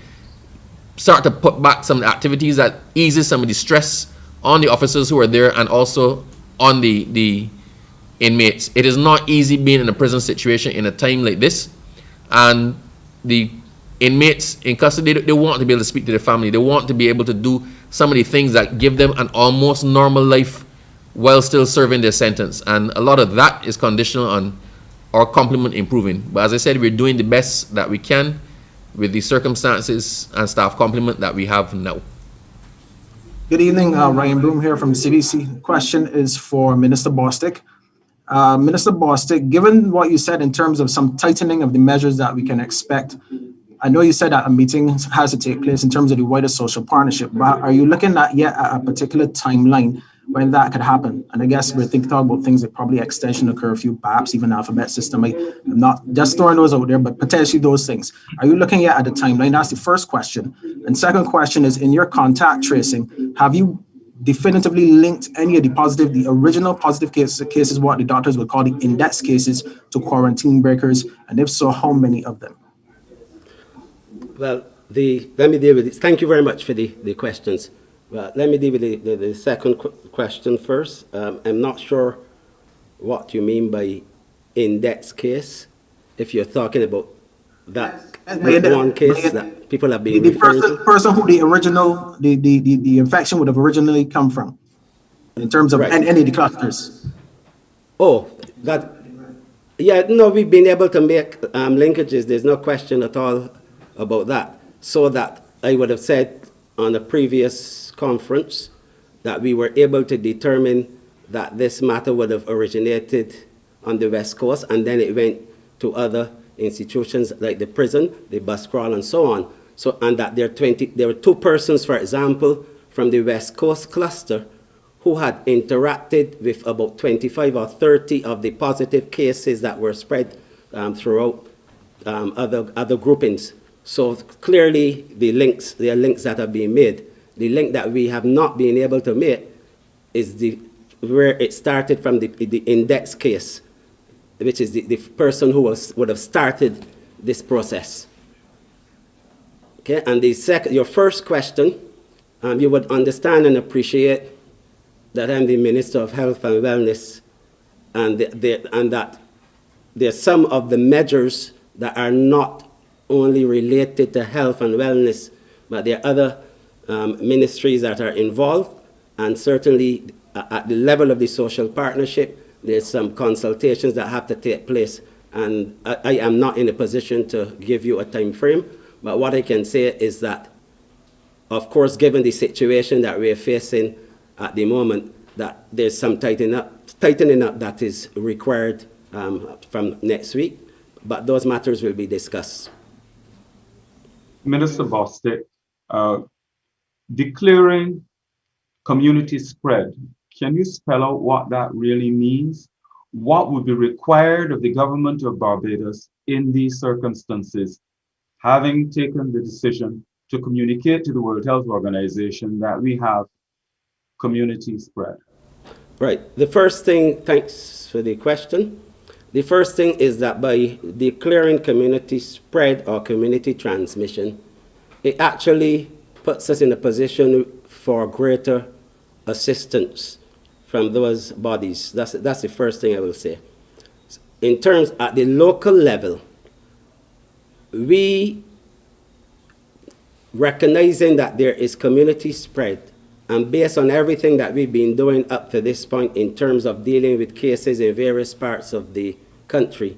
start to put back some of the activities that eases some of the stress on the officers who are there and also on the inmates. It is not easy being in a prison situation in a time like this, and the inmates in custody, they want to be able to speak to their family. They want to be able to do some of the things that give them an almost normal life while still serving their sentence, and a lot of that is conditional on our complement improving. But as I said, we're doing the best that we can with the circumstances and staff complement that we have now. Good evening, Ryan Broom here from CBC. Question is for Minister Bostic. Minister Bostic, given what you said in terms of some tightening of the measures that we can expect, I know you said that a meeting has to take place in terms of the wider social partnership, but are you looking at yet a particular timeline when that could happen? And I guess we're thinking about things like probably extension of curfew, perhaps even alphabet system. I'm not just throwing those out there, but potentially those things. Are you looking yet at the timeline? That's the first question. And second question is, in your contact tracing, have you definitively linked any of the original positive cases, what the doctors would call the index cases, to quarantine breakers? And if so, how many of them? Well, let me deal with this. Thank you very much for the questions. Well, let me deal with the second question first. I'm not sure what you mean by index case. If you're talking about that one case that people have been referring to. The person who the infection would have originally come from, in terms of any of the clusters. Oh, that, yeah, no, we've been able to make linkages. There's no question at all about that. So that I would have said on a previous conference that we were able to determine that this matter would have originated on the West Coast, and then it went to other institutions like the prison, the bus crawl, and so on. So, and that there were 2 persons, for example, from the West Coast cluster who had interacted with about 25 or 30 of the positive cases that were spread throughout other groupings. So clearly, there are links that have been made. The link that we have not been able to make is where it started from the index case, which is the person who would have started this process. Okay, and your first question, you would understand and appreciate that I'm the Minister of Health and Wellness, and that there's some of the measures that are not only related to health and wellness, but there are other ministries that are involved, and certainly at the level of the social partnership, there's some consultations that have to take place, and I am not in a position to give you a time frame, but what I can say is that, of course, given the situation that we're facing at the moment, that there's some tightening up that is required from next week, but those matters will be discussed. Minister Bostic, declaring community spread, can you spell out what that really means? What would be required of the government of Barbados in these circumstances, having taken the decision to communicate to the World Health Organization that we have community spread? Right. The first thing, thanks for the question. The first thing is that by declaring community spread or community transmission, it actually puts us in a position for greater assistance from those bodies. That's the first thing I will say. In terms at the local level, we recognizing that there is community spread, and based on everything that we've been doing up to this point in terms of dealing with cases in various parts of the country,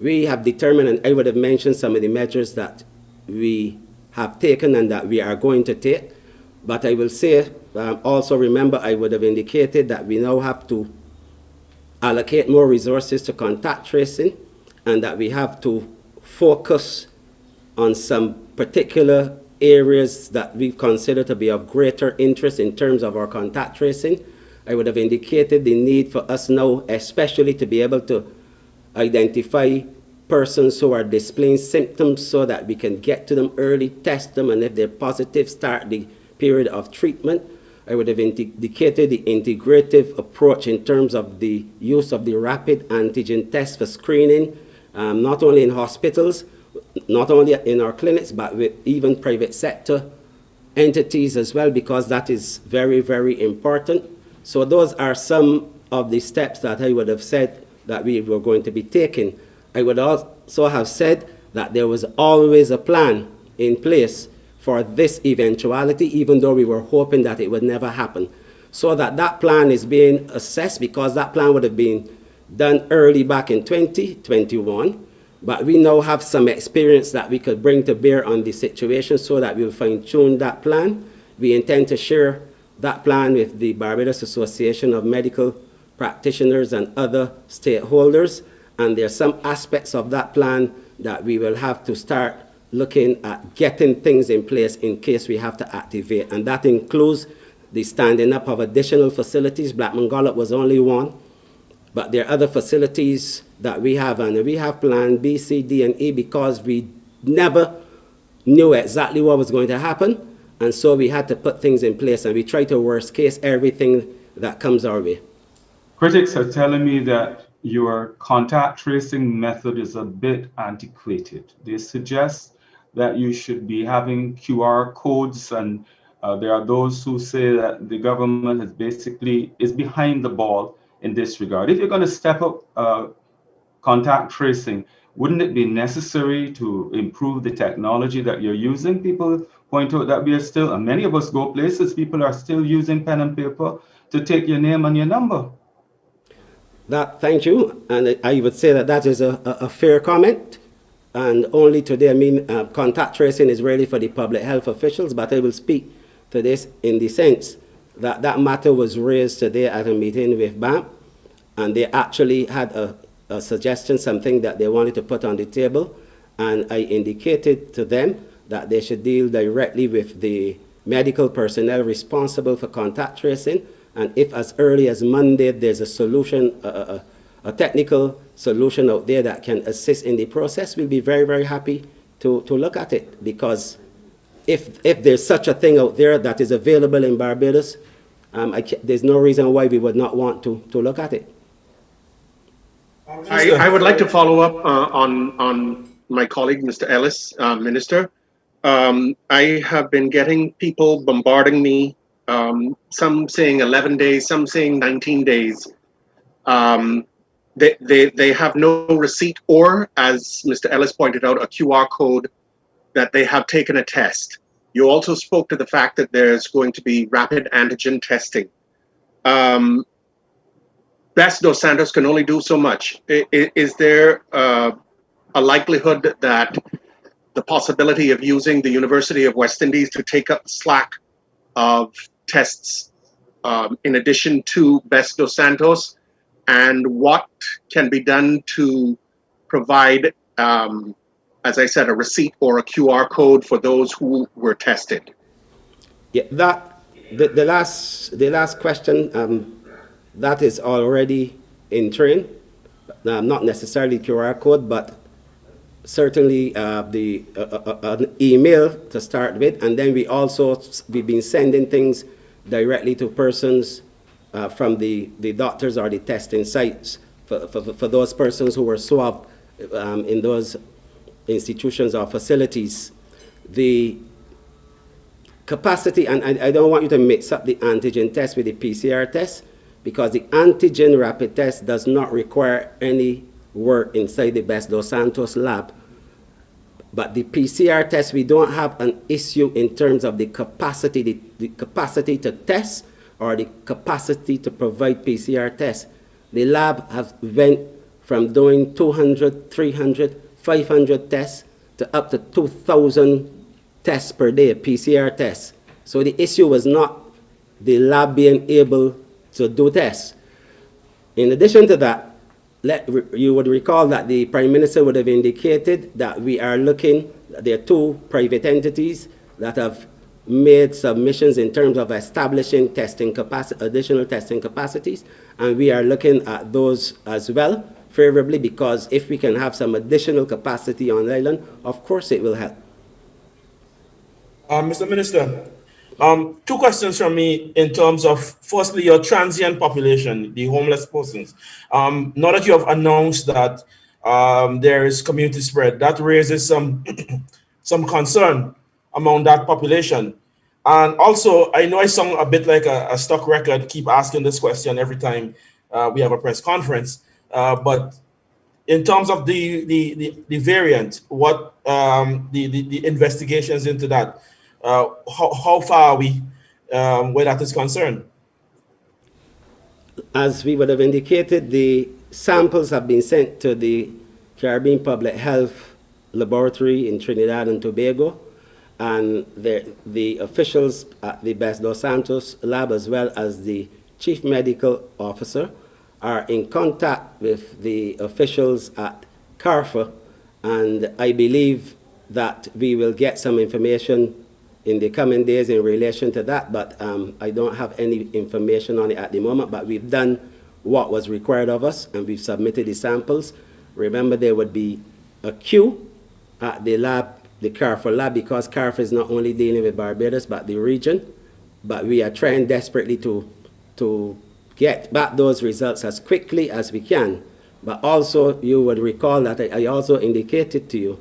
we have determined, and I would have mentioned some of the measures that we have taken and that we are going to take. But I will say, also remember, I would have indicated that we now have to allocate more resources to contact tracing, and that we have to focus on some particular areas that we consider to be of greater interest in terms of our contact tracing. I would have indicated the need for us now, especially to be able to identify persons who are displaying symptoms so that we can get to them early, test them, and if they're positive, start the period of treatment. I would have indicated the integrative approach in terms of the use of the rapid antigen test for screening, not only in hospitals, not only in our clinics, but with even private sector entities as well, because that is very, very important. So those are some of the steps that I would have said that we were going to be taking. I would also have said that there was always a plan in place for this eventuality, even though we were hoping that it would never happen. So that plan is being assessed, because that plan would have been done early back in 2021. But we now have some experience that we could bring to bear on the situation so that we'll fine-tune that plan. We intend to share that plan with the Barbados Association of Medical Practitioners and other stakeholders. And there are some aspects of that plan that we will have to start looking at getting things in place in case we have to activate. And that includes the standing up of additional facilities. Blackman Gollop was only one, but there are other facilities that we have, and we have plan B, C, D, and E, because we never knew exactly what was going to happen, and so we had to put things in place, and we try to worst case everything that comes our way. Critics are telling me that your contact tracing method is a bit antiquated. They suggest that you should be having QR codes, and there are those who say that the government is behind the ball in this regard. If you're going to step up contact tracing, wouldn't it be necessary to improve the technology that you're using? People point out that we are still, and many of us go places, people are still using pen and paper to take your name and your number. Thank you, and I would say that is a fair comment. And only today, contact tracing is really for the public health officials, but I will speak to this in the sense that that matter was raised today at a meeting with BAMP, and they actually had a suggestion, something that they wanted to put on the table, and I indicated to them that they should deal directly with the medical personnel responsible for contact tracing, and if as early as Monday there's a solution, a technical solution out there that can assist in the process, we'll be very, very happy to look at it, because if there's such a thing out there that is available in Barbados, there's no reason why we would not want to look at it. I would like to follow up on my colleague, Mr. Ellis, Minister. I have been getting people bombarding me, some saying 11 days, some saying 19 days. They have no receipt or, as Mr. Ellis pointed out, a QR code that they have taken a test. You also spoke to the fact that there's going to be rapid antigen testing. Best Dos Santos can only do so much. Is there a likelihood that the possibility of using the University of West Indies to take up the slack of tests in addition to Best Dos Santos, and what can be done to provide, as I said, a receipt or a QR code for those who were tested? Yeah, the last question, that is already in train. Not necessarily QR code, but certainly an email to start with, and then we've been sending things directly to persons from the doctors or the testing sites for those persons who were swabbed in those institutions or facilities. The capacity, and I don't want you to mix up the antigen test with the PCR test, because the antigen rapid test does not require any work inside the Best Dos Santos lab. But the PCR test, we don't have an issue in terms of the capacity, the capacity to test or the capacity to provide PCR tests. The lab has went from doing 200, 300, 500 tests to up to 2,000 tests per day, PCR tests. So the issue was not the lab being able to do tests. In addition to that, you would recall that the Prime Minister would have indicated that we are looking, there are two private entities that have made submissions in terms of establishing testing capacity, additional testing capacities, and we are looking at those as well favorably, because if we can have some additional capacity on the island, of course it will help. Mr. Minister, two questions from me in terms of, firstly, your transient population, the homeless persons. Now that you have announced that there is community spread, that raises some some concern among that population. And also, I know I sound a bit like a stock record, keep asking this question every time we have a press conference, but in terms of the variant, what the investigations into that, how far are we where that is concerned? As we would have indicated, the samples have been sent to the Caribbean Public Health Laboratory in Trinidad and Tobago, and the officials at the Best Dos Santos lab, as well as the Chief Medical Officer, are in contact with the officials at CARFA, and I believe that we will get some information in the coming days in relation to that, but I don't have any information on it at the moment, but we've done what was required of us, and we've submitted the samples. Remember, there would be a queue at the lab, the CARFA lab, because CARFA is not only dealing with Barbados, but the region, but we are trying desperately to get back those results as quickly as we can. But also, you would recall that I also indicated to you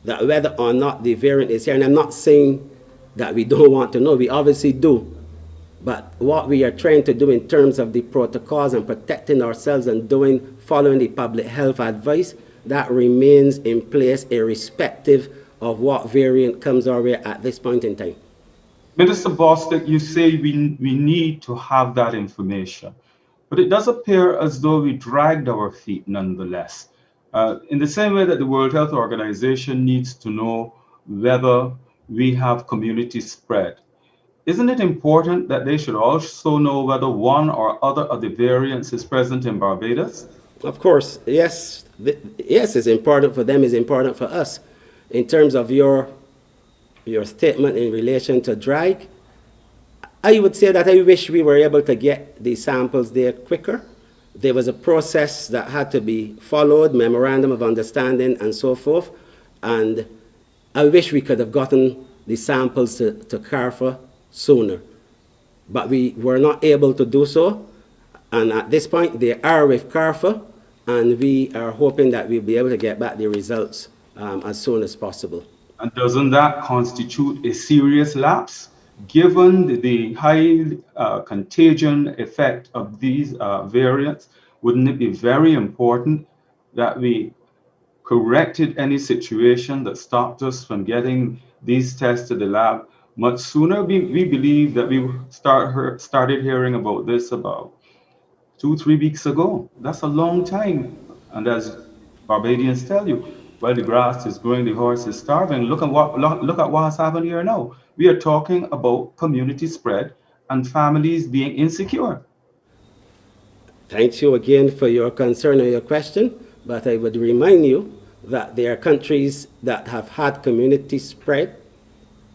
that whether or not the variant is here, and I'm not saying that we don't want to know, we obviously do, but what we are trying to do in terms of the protocols and protecting ourselves and following the public health advice, that remains in place irrespective of what variant comes our way at this point in time. Minister Bostic, you say we need to have that information, but it does appear as though we dragged our feet nonetheless. In the same way that the World Health Organization needs to know whether we have community spread, isn't it important that they should also know whether one or other of the variants is present in Barbados? Of course, yes. Yes, it's important for them, it's important for us. In terms of your statement in relation to drag, I would say that I wish we were able to get the samples there quicker. There was a process that had to be followed, memorandum of understanding and so forth, and I wish we could have gotten the samples to CARFA sooner. But we were not able to do so, and at this point they are with CARFA, and we are hoping that we'll be able to get back the results as soon as possible. And doesn't that constitute a serious lapse? Given the high contagion effect of these variants, wouldn't it be very important that we corrected any situation that stopped us from getting these tests to the lab much sooner? We believe that we started hearing about this about 2-3 weeks ago. That's a long time. And as Barbadians tell you, while the grass is growing, the horse is starving. Look at what's happened here now. We are talking about community spread and families being insecure. Thank you again for your concern and your question, but I would remind you that there are countries that have had community spread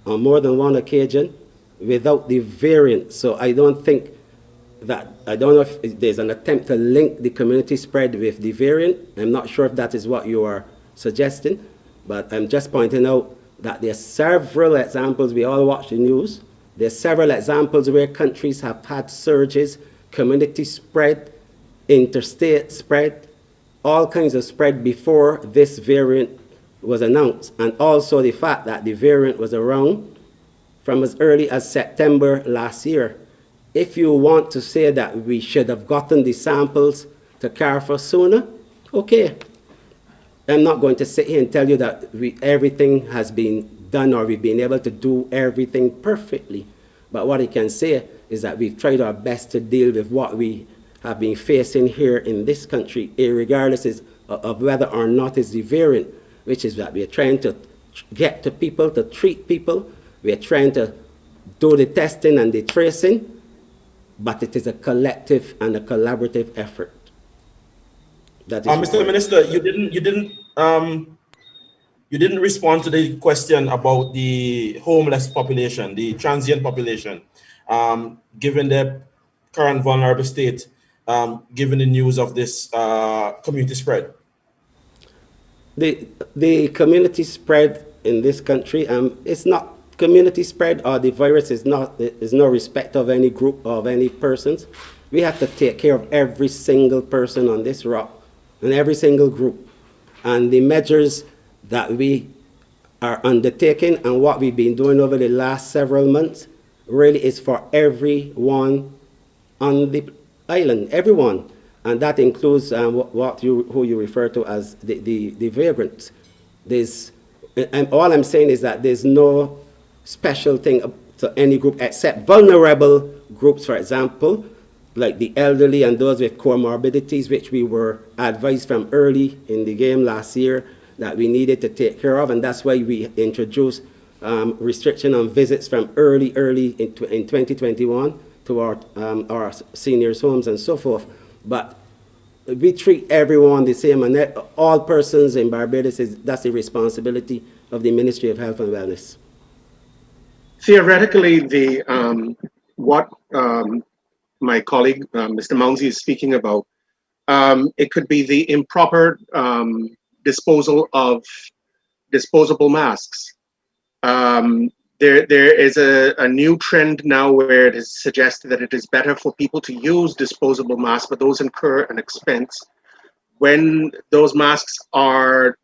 on more than one occasion without the variant. So I don't know if there's an attempt to link the community spread with the variant. I'm not sure if that is what you are suggesting, but I'm just pointing out that there are several examples. We all watch the news. There are several examples where countries have had surges, community spread, interstate spread, all kinds of spread before this variant was announced. And also the fact that the variant was around from as early as September last year. If you want to say that we should have gotten the samples to CARFA sooner, okay. I'm not going to sit here and tell you that everything has been done or we've been able to do everything perfectly. But what I can say is that we've tried our best to deal with what we have been facing here in this country, regardless of whether or not it's the variant, which is that we're trying to get to people, to treat people. We're trying to do the testing and the tracing, but it is a collective and a collaborative effort. That is Mr. Minister, you didn't respond to the question about the homeless population, the transient population, given the current vulnerable state, given the news of this community spread. The community spread in this country, it's not community spread, or the virus is no respect of any group of any persons. We have to take care of every single person on this rock and every single group. And the measures that we are undertaking and what we've been doing over the last several months really is for everyone on the island, everyone. And that includes who you refer to as the vagrants. And all I'm saying is that there's no special thing to any group except vulnerable groups, for example, like the elderly and those with comorbidities, which we were advised from early in the game last year that we needed to take care of. And that's why we introduced restriction on visits from early in 2021 to our seniors' homes and so forth. But we treat everyone the same, and all persons in Barbados, that's the responsibility of the Ministry of Health and Wellness. Theoretically, what my colleague, Mr. Mounsey, is speaking about, it could be the improper disposal of disposable masks. There is a new trend now where it is suggested that it is better for people to use disposable masks, but those incur an expense. When those masks are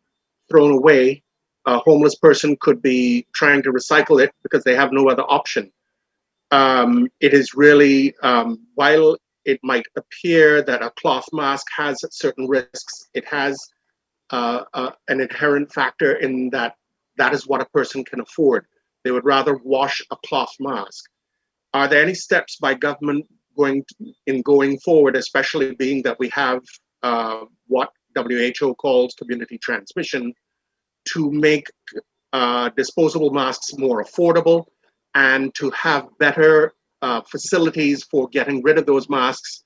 thrown away, a homeless person could be trying to recycle it because they have no other option. It is really, while it might appear that a cloth mask has certain risks, it has an inherent factor in that is what a person can afford. They would rather wash a cloth mask. Are there any steps by government going forward, especially being that we have what WHO calls community transmission, to make disposable masks more affordable and to have better facilities for getting rid of those masks,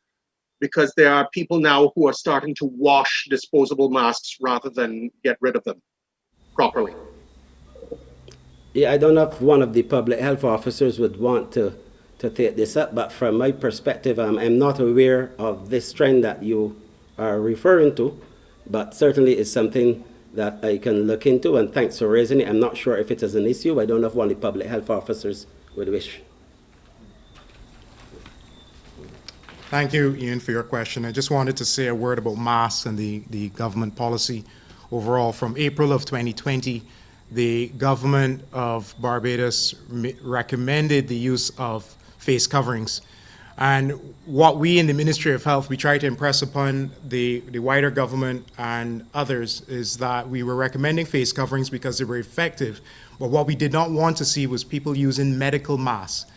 because there are people now who are starting to wash disposable masks rather than get rid of them properly. Yeah, I don't know if one of the public health officers would want to take this up, but from my perspective, I'm not aware of this trend that you are referring to, but certainly it's something that I can look into, and thanks for raising it. I'm not sure if it is an issue. I don't know if one of the public health officers would wish. Thank you, Ian, for your question. I just wanted to say a word about masks and the government policy overall. From April of 2020, the government of Barbados recommended the use of face coverings. And what we in the Ministry of Health, we try to impress upon the wider government and others is that we were recommending face coverings because they were effective. But what we did not want to see was people using medical masks.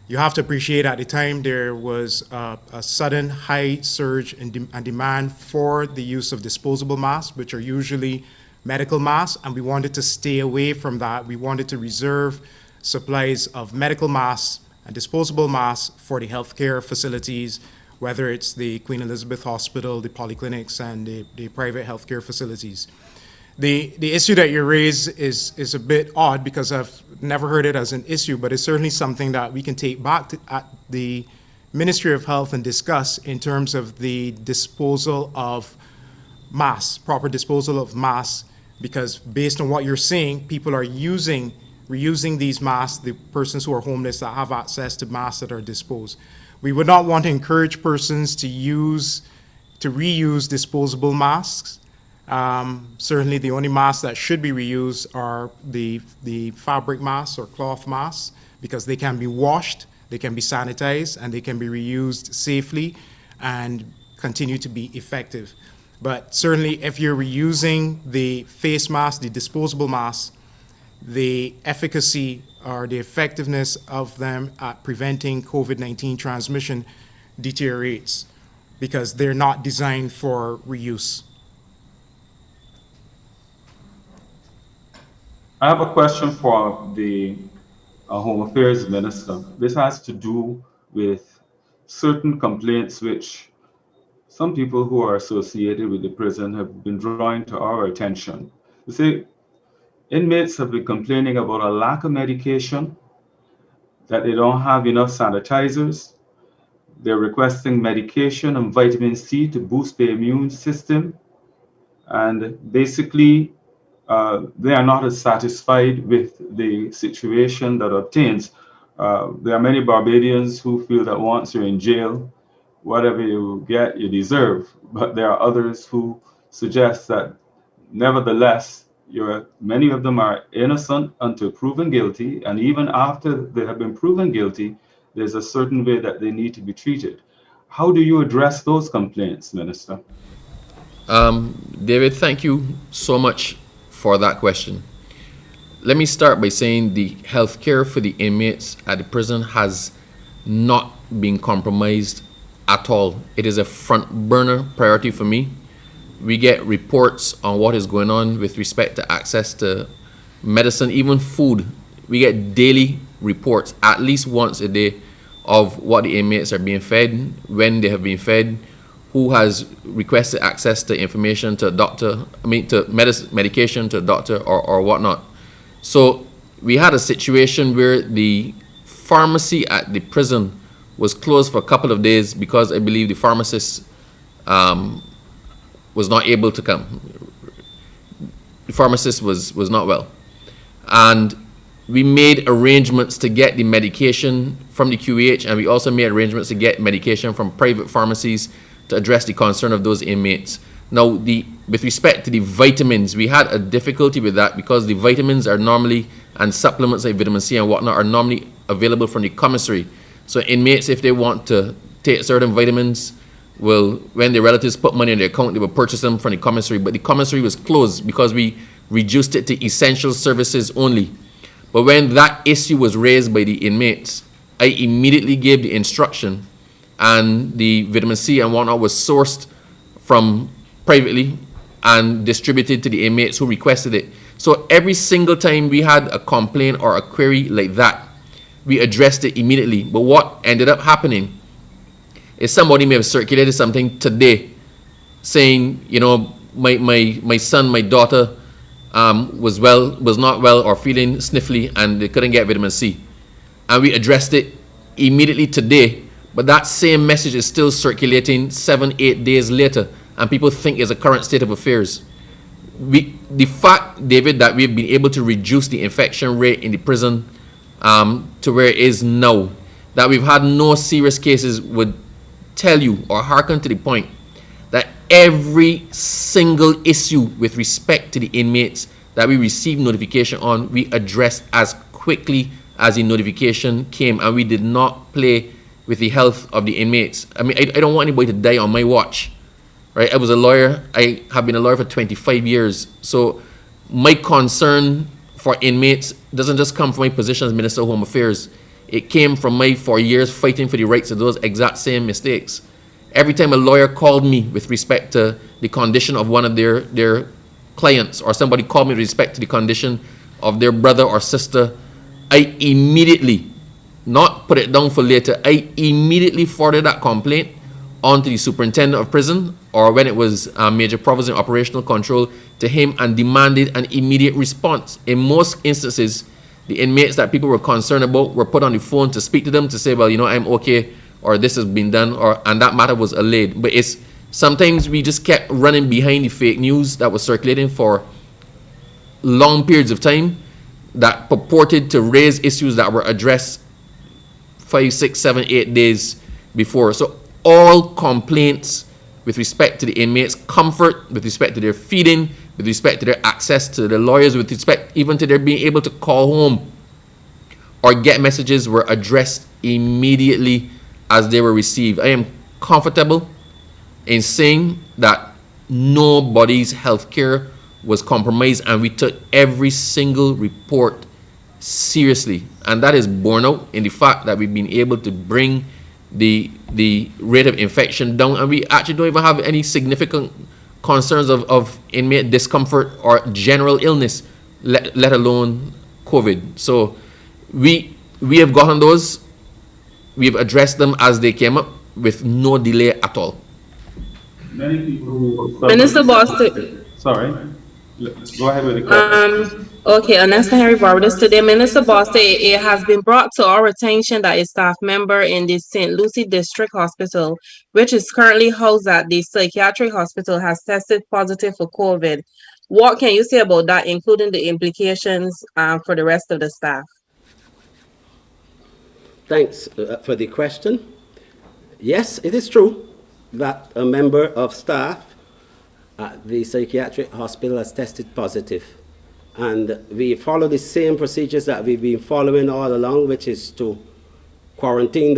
You have to appreciate at the time there was a sudden high surge in demand for the use of disposable masks, which are usually medical masks, and we wanted to stay away from that. We wanted to reserve supplies of medical masks and disposable masks for the healthcare facilities, whether it's the Queen Elizabeth Hospital, the polyclinics, and the private healthcare facilities. The issue that you raise is a bit odd because I've never heard it as an issue, but it's certainly something that we can take back at the Ministry of Health and discuss in terms of the disposal of masks, proper disposal of masks, because based on what you're saying, people are reusing these masks, the persons who are homeless that have access to masks that are disposed. We would not want to encourage persons to reuse disposable masks. Certainly the only masks that should be reused are the fabric masks or cloth masks, because they can be washed, they can be sanitized, and they can be reused safely and continue to be effective. But certainly if you're reusing the face mask, the disposable masks, the efficacy or the effectiveness of them at preventing COVID-19 transmission deteriorates because they're not designed for reuse. I have a question for the Home Affairs Minister. This has to do with certain complaints which some people who are associated with the prison have been drawing to our attention. You see, inmates have been complaining about a lack of medication, that they don't have enough sanitizers. They're requesting medication and vitamin C to boost their immune system. And basically, they are not as satisfied with the situation that obtains. There are many Barbadians who feel that once you're in jail, whatever you get, you deserve. But there are others who suggest that nevertheless, many of them are innocent until proven guilty, and even after they have been proven guilty, there's a certain way that they need to be treated. How do you address those complaints, Minister? David, thank you so much for that question. Let me start by saying the health care for the inmates at the prison has not been compromised at all. It is a front burner priority for me. We get reports on what is going on with respect to access to medicine, even food. We get daily reports, at least once a day, of what the inmates are being fed, when they have been fed, who has requested access to information to a doctor, to medication to a doctor or whatnot. So we had a situation where the pharmacy at the prison was closed for a couple of days because I believe the pharmacist was not able to come. The pharmacist was not well. And we made arrangements to get the medication from the QEH, and we also made arrangements to get medication from private pharmacies to address the concern of those inmates. Now, with respect to the vitamins, we had a difficulty with that because the vitamins are normally, and supplements like vitamin C and whatnot, are normally available from the commissary. So inmates, if they want to take certain vitamins, when their relatives put money in their account, they will purchase them from the commissary. But the commissary was closed because we reduced it to essential services only. But when that issue was raised by the inmates, I immediately gave the instruction, and the vitamin C and whatnot was sourced from privately and distributed to the inmates who requested it. So every single time we had a complaint or a query like that, we addressed it immediately. But what ended up happening is somebody may have circulated something today saying, you know, my son, my daughter was not well or feeling sniffly and they couldn't get vitamin C. And we addressed it immediately today, but that same message is still circulating 7-8 days later, and people think it's a current state of affairs. The fact, David, that we've been able to reduce the infection rate in the prison to where it is now, that we've had no serious cases, would tell you or hearken to the point that every single issue with respect to the inmates that we received notification on, we addressed as quickly as the notification came, and we did not play with the health of the inmates. I mean, I don't want anybody to die on my watch, right? I was a lawyer. I have been a lawyer for 25 years. So my concern for inmates doesn't just come from my position as Minister of Home Affairs. It came from my 4 years fighting for the rights of those exact same mistakes. Every time a lawyer called me with respect to the condition of one of their clients, or somebody called me with respect to the condition of their brother or sister, I immediately, not put it down for later, I immediately forwarded that complaint onto the superintendent of prison, or when it was Major Provost in operational control, to him, and demanded an immediate response. In most instances, the inmates that people were concerned about were put on the phone to speak to them to say, well, you know, I'm okay, or this has been done, and that matter was allayed. But it's sometimes we just kept running behind the fake news that was circulating for long periods of time that purported to raise issues that were addressed 5, 6, 7, 8 days before. So all complaints with respect to the inmates' comfort, with respect to their feeding, with respect to their access to the lawyers, with respect even to their being able to call home or get messages, were addressed immediately as they were received. I am comfortable in saying that nobody's health care was compromised, and we took every single report seriously, and that is borne out in the fact that we've been able to bring the rate of infection down, and we actually don't even have any significant concerns of inmate discomfort or general illness, let alone COVID. So we have gotten those, we have addressed them as they came up with no delay at all. Many people. Minister Bostic. Sorry. Go ahead with the question. Okay, Anesta Henry Barbados today. Minister Bostic, it has been brought to our attention that a staff member in the St. Lucie District Hospital, which is currently housed at the psychiatric hospital, has tested positive for COVID. What can you say about that, including the implications for the rest of the staff? Thanks for the question. Yes, it is true that a member of staff at the psychiatric hospital has tested positive. And we follow the same procedures that we've been following all along, which is to quarantine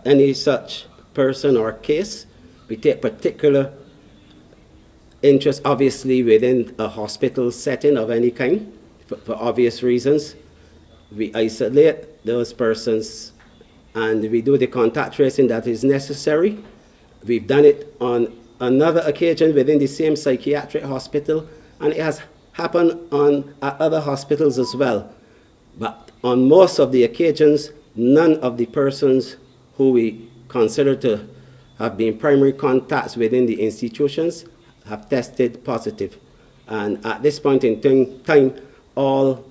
any such person or case. We take particular interest, obviously, within a hospital setting of any kind, for obvious reasons. We isolate those persons and we do the contact tracing that is necessary. We've done it on another occasion within the same psychiatric hospital, and it has happened at other hospitals as well. But on most of the occasions, none of the persons who we consider to have been primary contacts within the institutions have tested positive. And at this point in time, all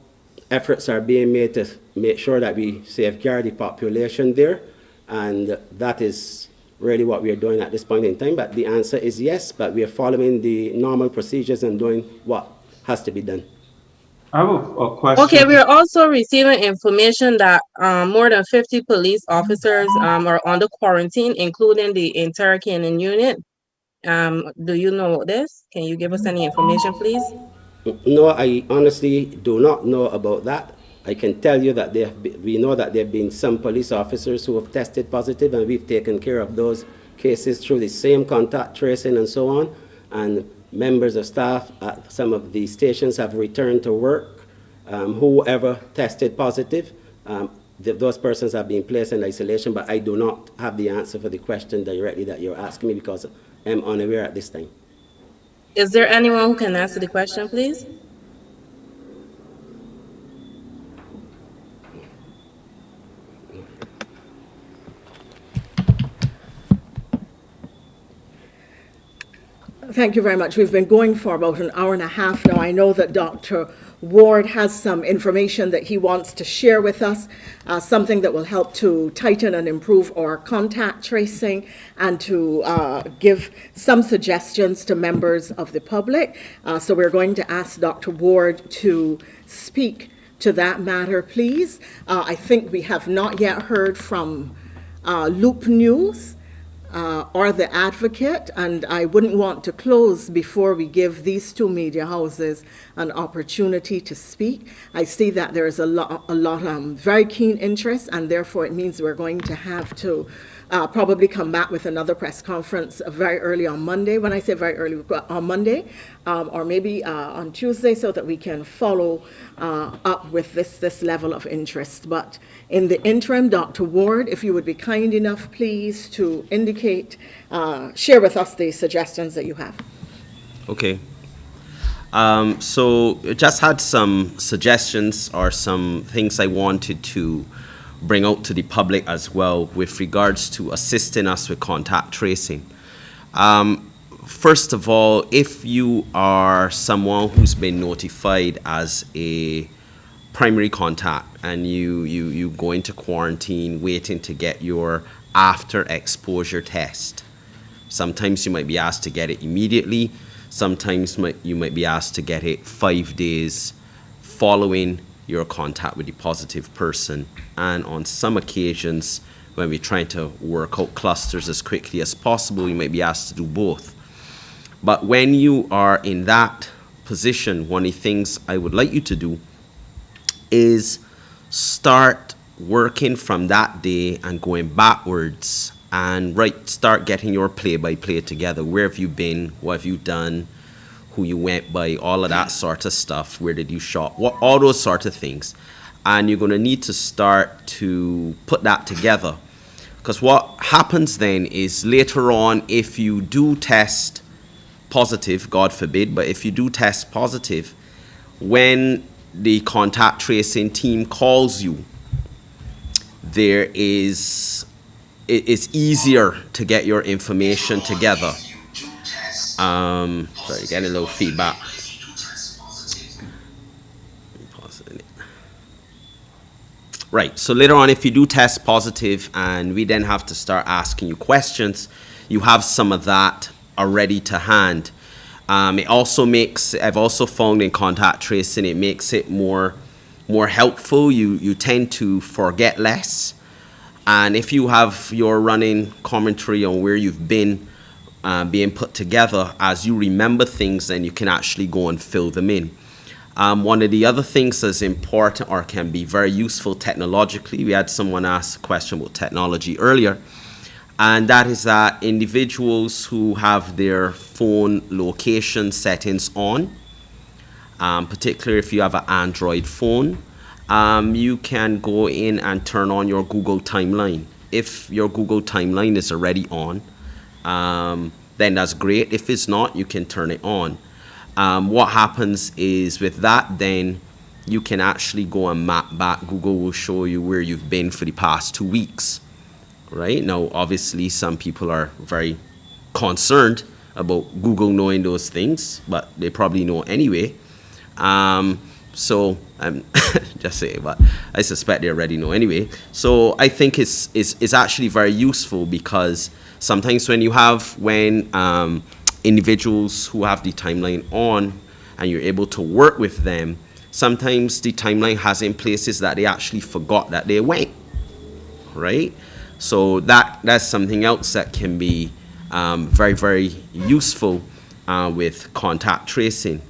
efforts are being made to make sure that we safeguard the population there, and that is really what we are doing at this point in time. But the answer is yes, but we are following the normal procedures and doing what has to be done. I have a question. Okay, we are also receiving information that more than 50 police officers are under quarantine, including the Intercanine unit. Do you know this? Can you give us any information, please? No, I honestly do not know about that. I can tell you that we know that there have been some police officers who have tested positive, and we've taken care of those cases through the same contact tracing and so on. And members of staff at some of the stations have returned to work. Whoever tested positive, those persons have been placed in isolation, but I do not have the answer for the question directly that you're asking me because I'm unaware at this time. Is there anyone who can answer the question, please? Thank you very much. We've been going for about an hour and a half now. I know that Dr. Ward has some information that he wants to share with us, something that will help to tighten and improve our contact tracing and to give some suggestions to members of the public. So we're going to ask Dr. Ward to speak to that matter, please. I think we have not yet heard from Loop News or the Advocate, and I wouldn't want to close before we give these two media houses an opportunity to speak. I see that there is a lot very keen interest, and therefore it means we're going to have to probably come back with another press conference very early on Monday. When I say very early, on Monday, or maybe on Tuesday, so that we can follow up with this level of interest. But in the interim, Dr. Ward, if you would be kind enough, please, to indicate, share with us the suggestions that you have. Okay. So just had some suggestions or some things I wanted to bring out to the public as well with regards to assisting us with contact tracing. First of all, if you are someone who's been notified as a primary contact and you go into quarantine waiting to get your after exposure test, sometimes you might be asked to get it immediately. Sometimes you might be asked to get it 5 days following your contact with the positive person. And on some occasions, when we're trying to work out clusters as quickly as possible, you might be asked to do both. But when you are in that position, one of the things I would like you to do is start working from that day and going backwards and start getting your play-by-play together. Where have you been? What have you done? Who you went by? All of that sort of stuff. Where did you shop? All those sort of things. And you're going to need to start to put that together. Because what happens then is later on, if you do test positive, God forbid, but if you do test positive, when the contact tracing team calls you, it's easier to get your information together. Sorry, getting a little feedback. Right, so later on, if you do test positive and we then have to start asking you questions, you have some of that already to hand. It also makes, I've also found in contact tracing, it makes it more helpful. You tend to forget less. And if you have your running commentary on where you've been being put together, as you remember things, then you can actually go and fill them in. One of the other things that's important or can be very useful technologically, we had someone ask a question about technology earlier, and that is that individuals who have their phone location settings on, particularly if you have an Android phone, you can go in and turn on your Google timeline. If your Google timeline is already on, then that's great. If it's not, you can turn it on. What happens is with that, then you can actually go and map back. Google will show you where you've been for the past 2 weeks, right? Now, obviously, some people are very concerned about Google knowing those things, but they probably know anyway. So I'm just saying, but I suspect they already know anyway. So I think it's actually very useful because sometimes when individuals who have the timeline on and you're able to work with them, sometimes the timeline has in places that they actually forgot that they went, right? So that's something else that can be very, very useful with contact tracing.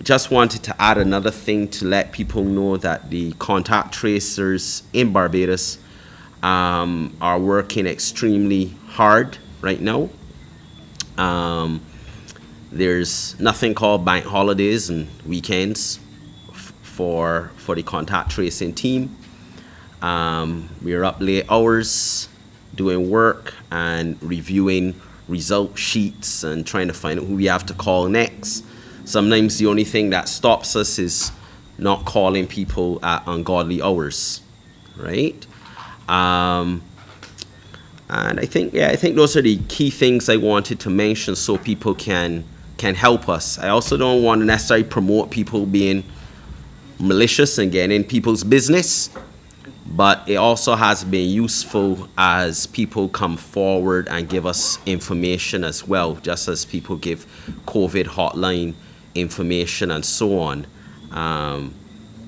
Just wanted to add another thing to let people know that the contact tracers in Barbados are working extremely hard right now. There's nothing called bank holidays and weekends for the contact tracing team. We're up late hours doing work and reviewing result sheets and trying to find out who we have to call next. Sometimes the only thing that stops us is not calling people at ungodly hours, right? And I think those are the key things I wanted to mention so people can help us. I also don't want to necessarily promote people being malicious and getting in people's business, but it also has been useful as people come forward and give us information as well, just as people give COVID hotline information and so on.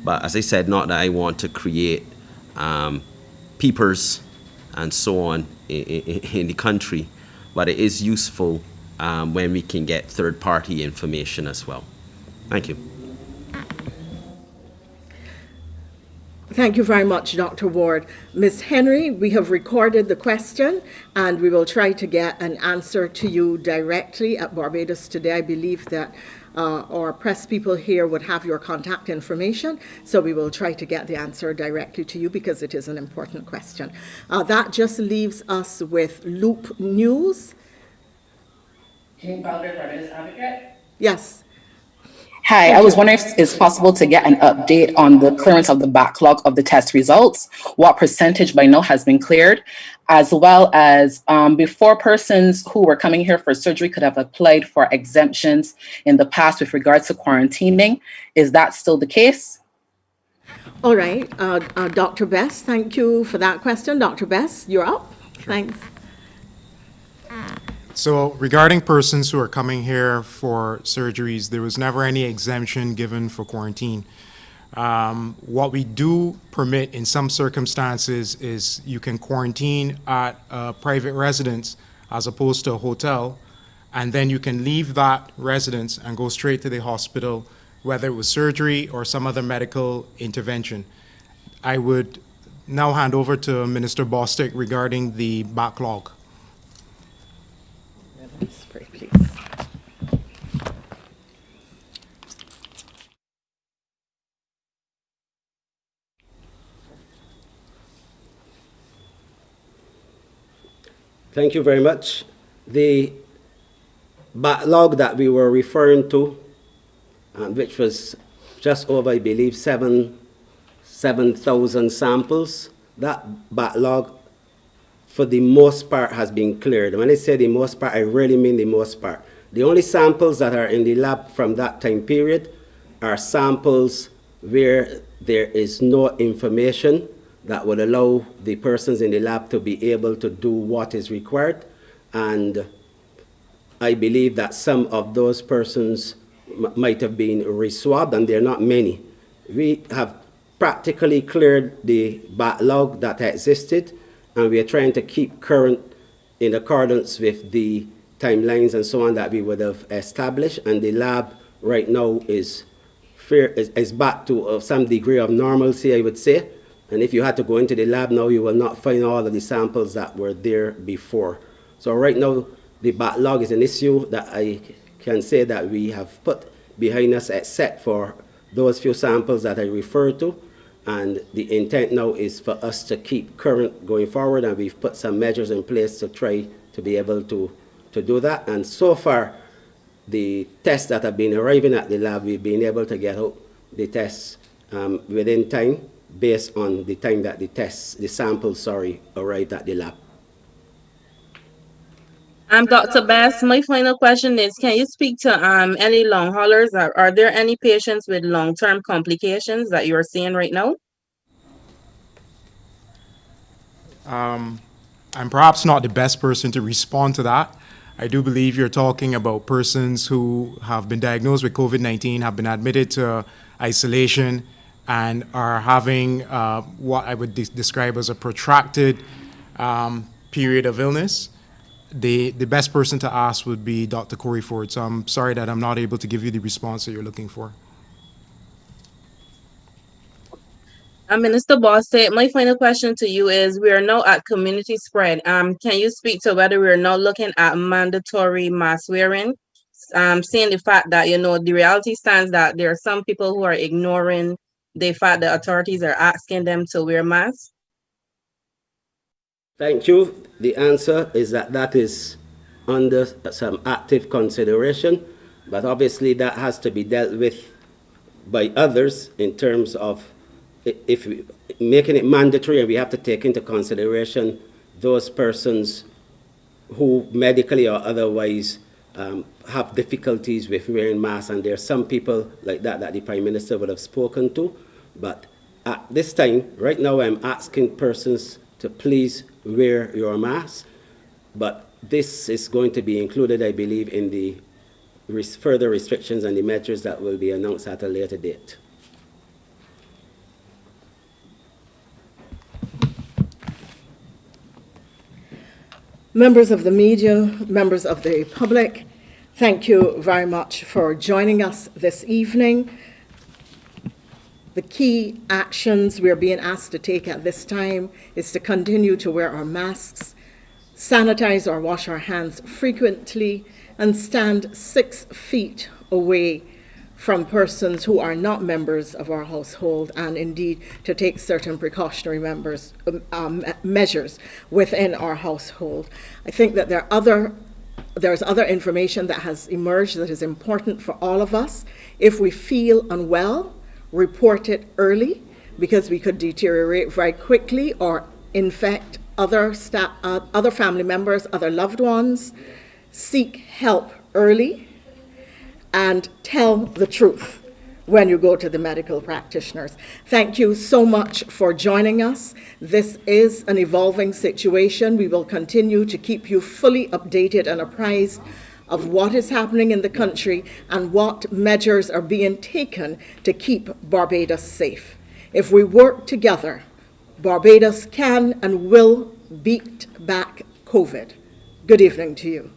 But as I said, not that I want to create peepers and so on in the country, but it is useful when we can get third-party information as well. Thank you. Thank you very much, Dr. Ward. Ms. Henry, we have recorded the question and we will try to get an answer to you directly at Barbados Today. I believe that our press people here would have your contact information, so we will try to get the answer directly to you because it is an important question. That just leaves us with Loop News. Jean Baldwin, Barbados Advocate. Yes. Hi, I was wondering if it's possible to get an update on the clearance of the backlog of the test results, what percentage by now has been cleared, as well as before persons who were coming here for surgery could have applied for exemptions in the past with regards to quarantining. Is that still the case? All right, Dr. Bess, thank you for that question. Dr. Bess, you're up. Sure. Thanks. So regarding persons who are coming here for surgeries, there was never any exemption given for quarantine. What we do permit in some circumstances is you can quarantine at a private residence as opposed to a hotel, and then you can leave that residence and go straight to the hospital, whether it was surgery or some other medical intervention. I would now hand over to Minister Bostic regarding the backlog. Spray, please. Thank you very much. The backlog that we were referring to, which was just over, I believe, 7,000 samples, that backlog for the most part has been cleared. When I say the most part, I really mean the most part. The only samples that are in the lab from that time period are samples where there is no information that would allow the persons in the lab to be able to do what is required. And I believe that some of those persons might have been reswabbed, and they're not many. We have practically cleared the backlog that existed, and we are trying to keep current in accordance with the timelines and so on that we would have established. And the lab right now is back to some degree of normalcy, I would say. And if you had to go into the lab now, you will not find all of the samples that were there before. So right now, the backlog is an issue that I can say that we have put behind us, except for those few samples that I referred to. And the intent now is for us to keep current going forward, and we've put some measures in place to try to be able to do that. And so far, the tests that have been arriving at the lab, we've been able to get out the tests within time, based on the time that the samples, arrived at the lab. Dr. Bass, my final question is, can you speak to any long haulers? Are there any patients with long-term complications that you're seeing right now? I'm perhaps not the best person to respond to that. I do believe you're talking about persons who have been diagnosed with COVID-19, have been admitted to isolation, and are having what I would describe as a protracted period of illness. The best person to ask would be Dr. Corey Ford. So I'm sorry that I'm not able to give you the response that you're looking for. Minister Bostic, my final question to you is, we are now at community spread. Can you speak to whether we are now looking at mandatory mask wearing? Seeing the fact that, the reality stands that there are some people who are ignoring the fact that authorities are asking them to wear masks. Thank you. The answer is that is under some active consideration, but obviously that has to be dealt with by others in terms of making it mandatory, and we have to take into consideration those persons who medically or otherwise have difficulties with wearing masks, and there are some people like that that the Prime Minister would have spoken to. But at this time, right now, I'm asking persons to please wear your mask. But this is going to be included, I believe, in the further restrictions and the measures that will be announced at a later date. Members of the media, members of the public, thank you very much for joining us this evening. The key actions we're being asked to take at this time is to continue to wear our masks, sanitize or wash our hands frequently, and stand 6 feet away from persons who are not members of our household, and indeed to take certain precautionary measures within our household. I think that there's other information that has emerged that is important for all of us. If we feel unwell, report it early, because we could deteriorate very quickly or infect other family members, other loved ones. Seek help early and tell the truth when you go to the medical practitioners. Thank you so much for joining us. This is an evolving situation. We will continue to keep you fully updated and apprised of what is happening in the country and what measures are being taken to keep Barbados safe. If we work together, Barbados can and will beat back COVID. Good evening to you.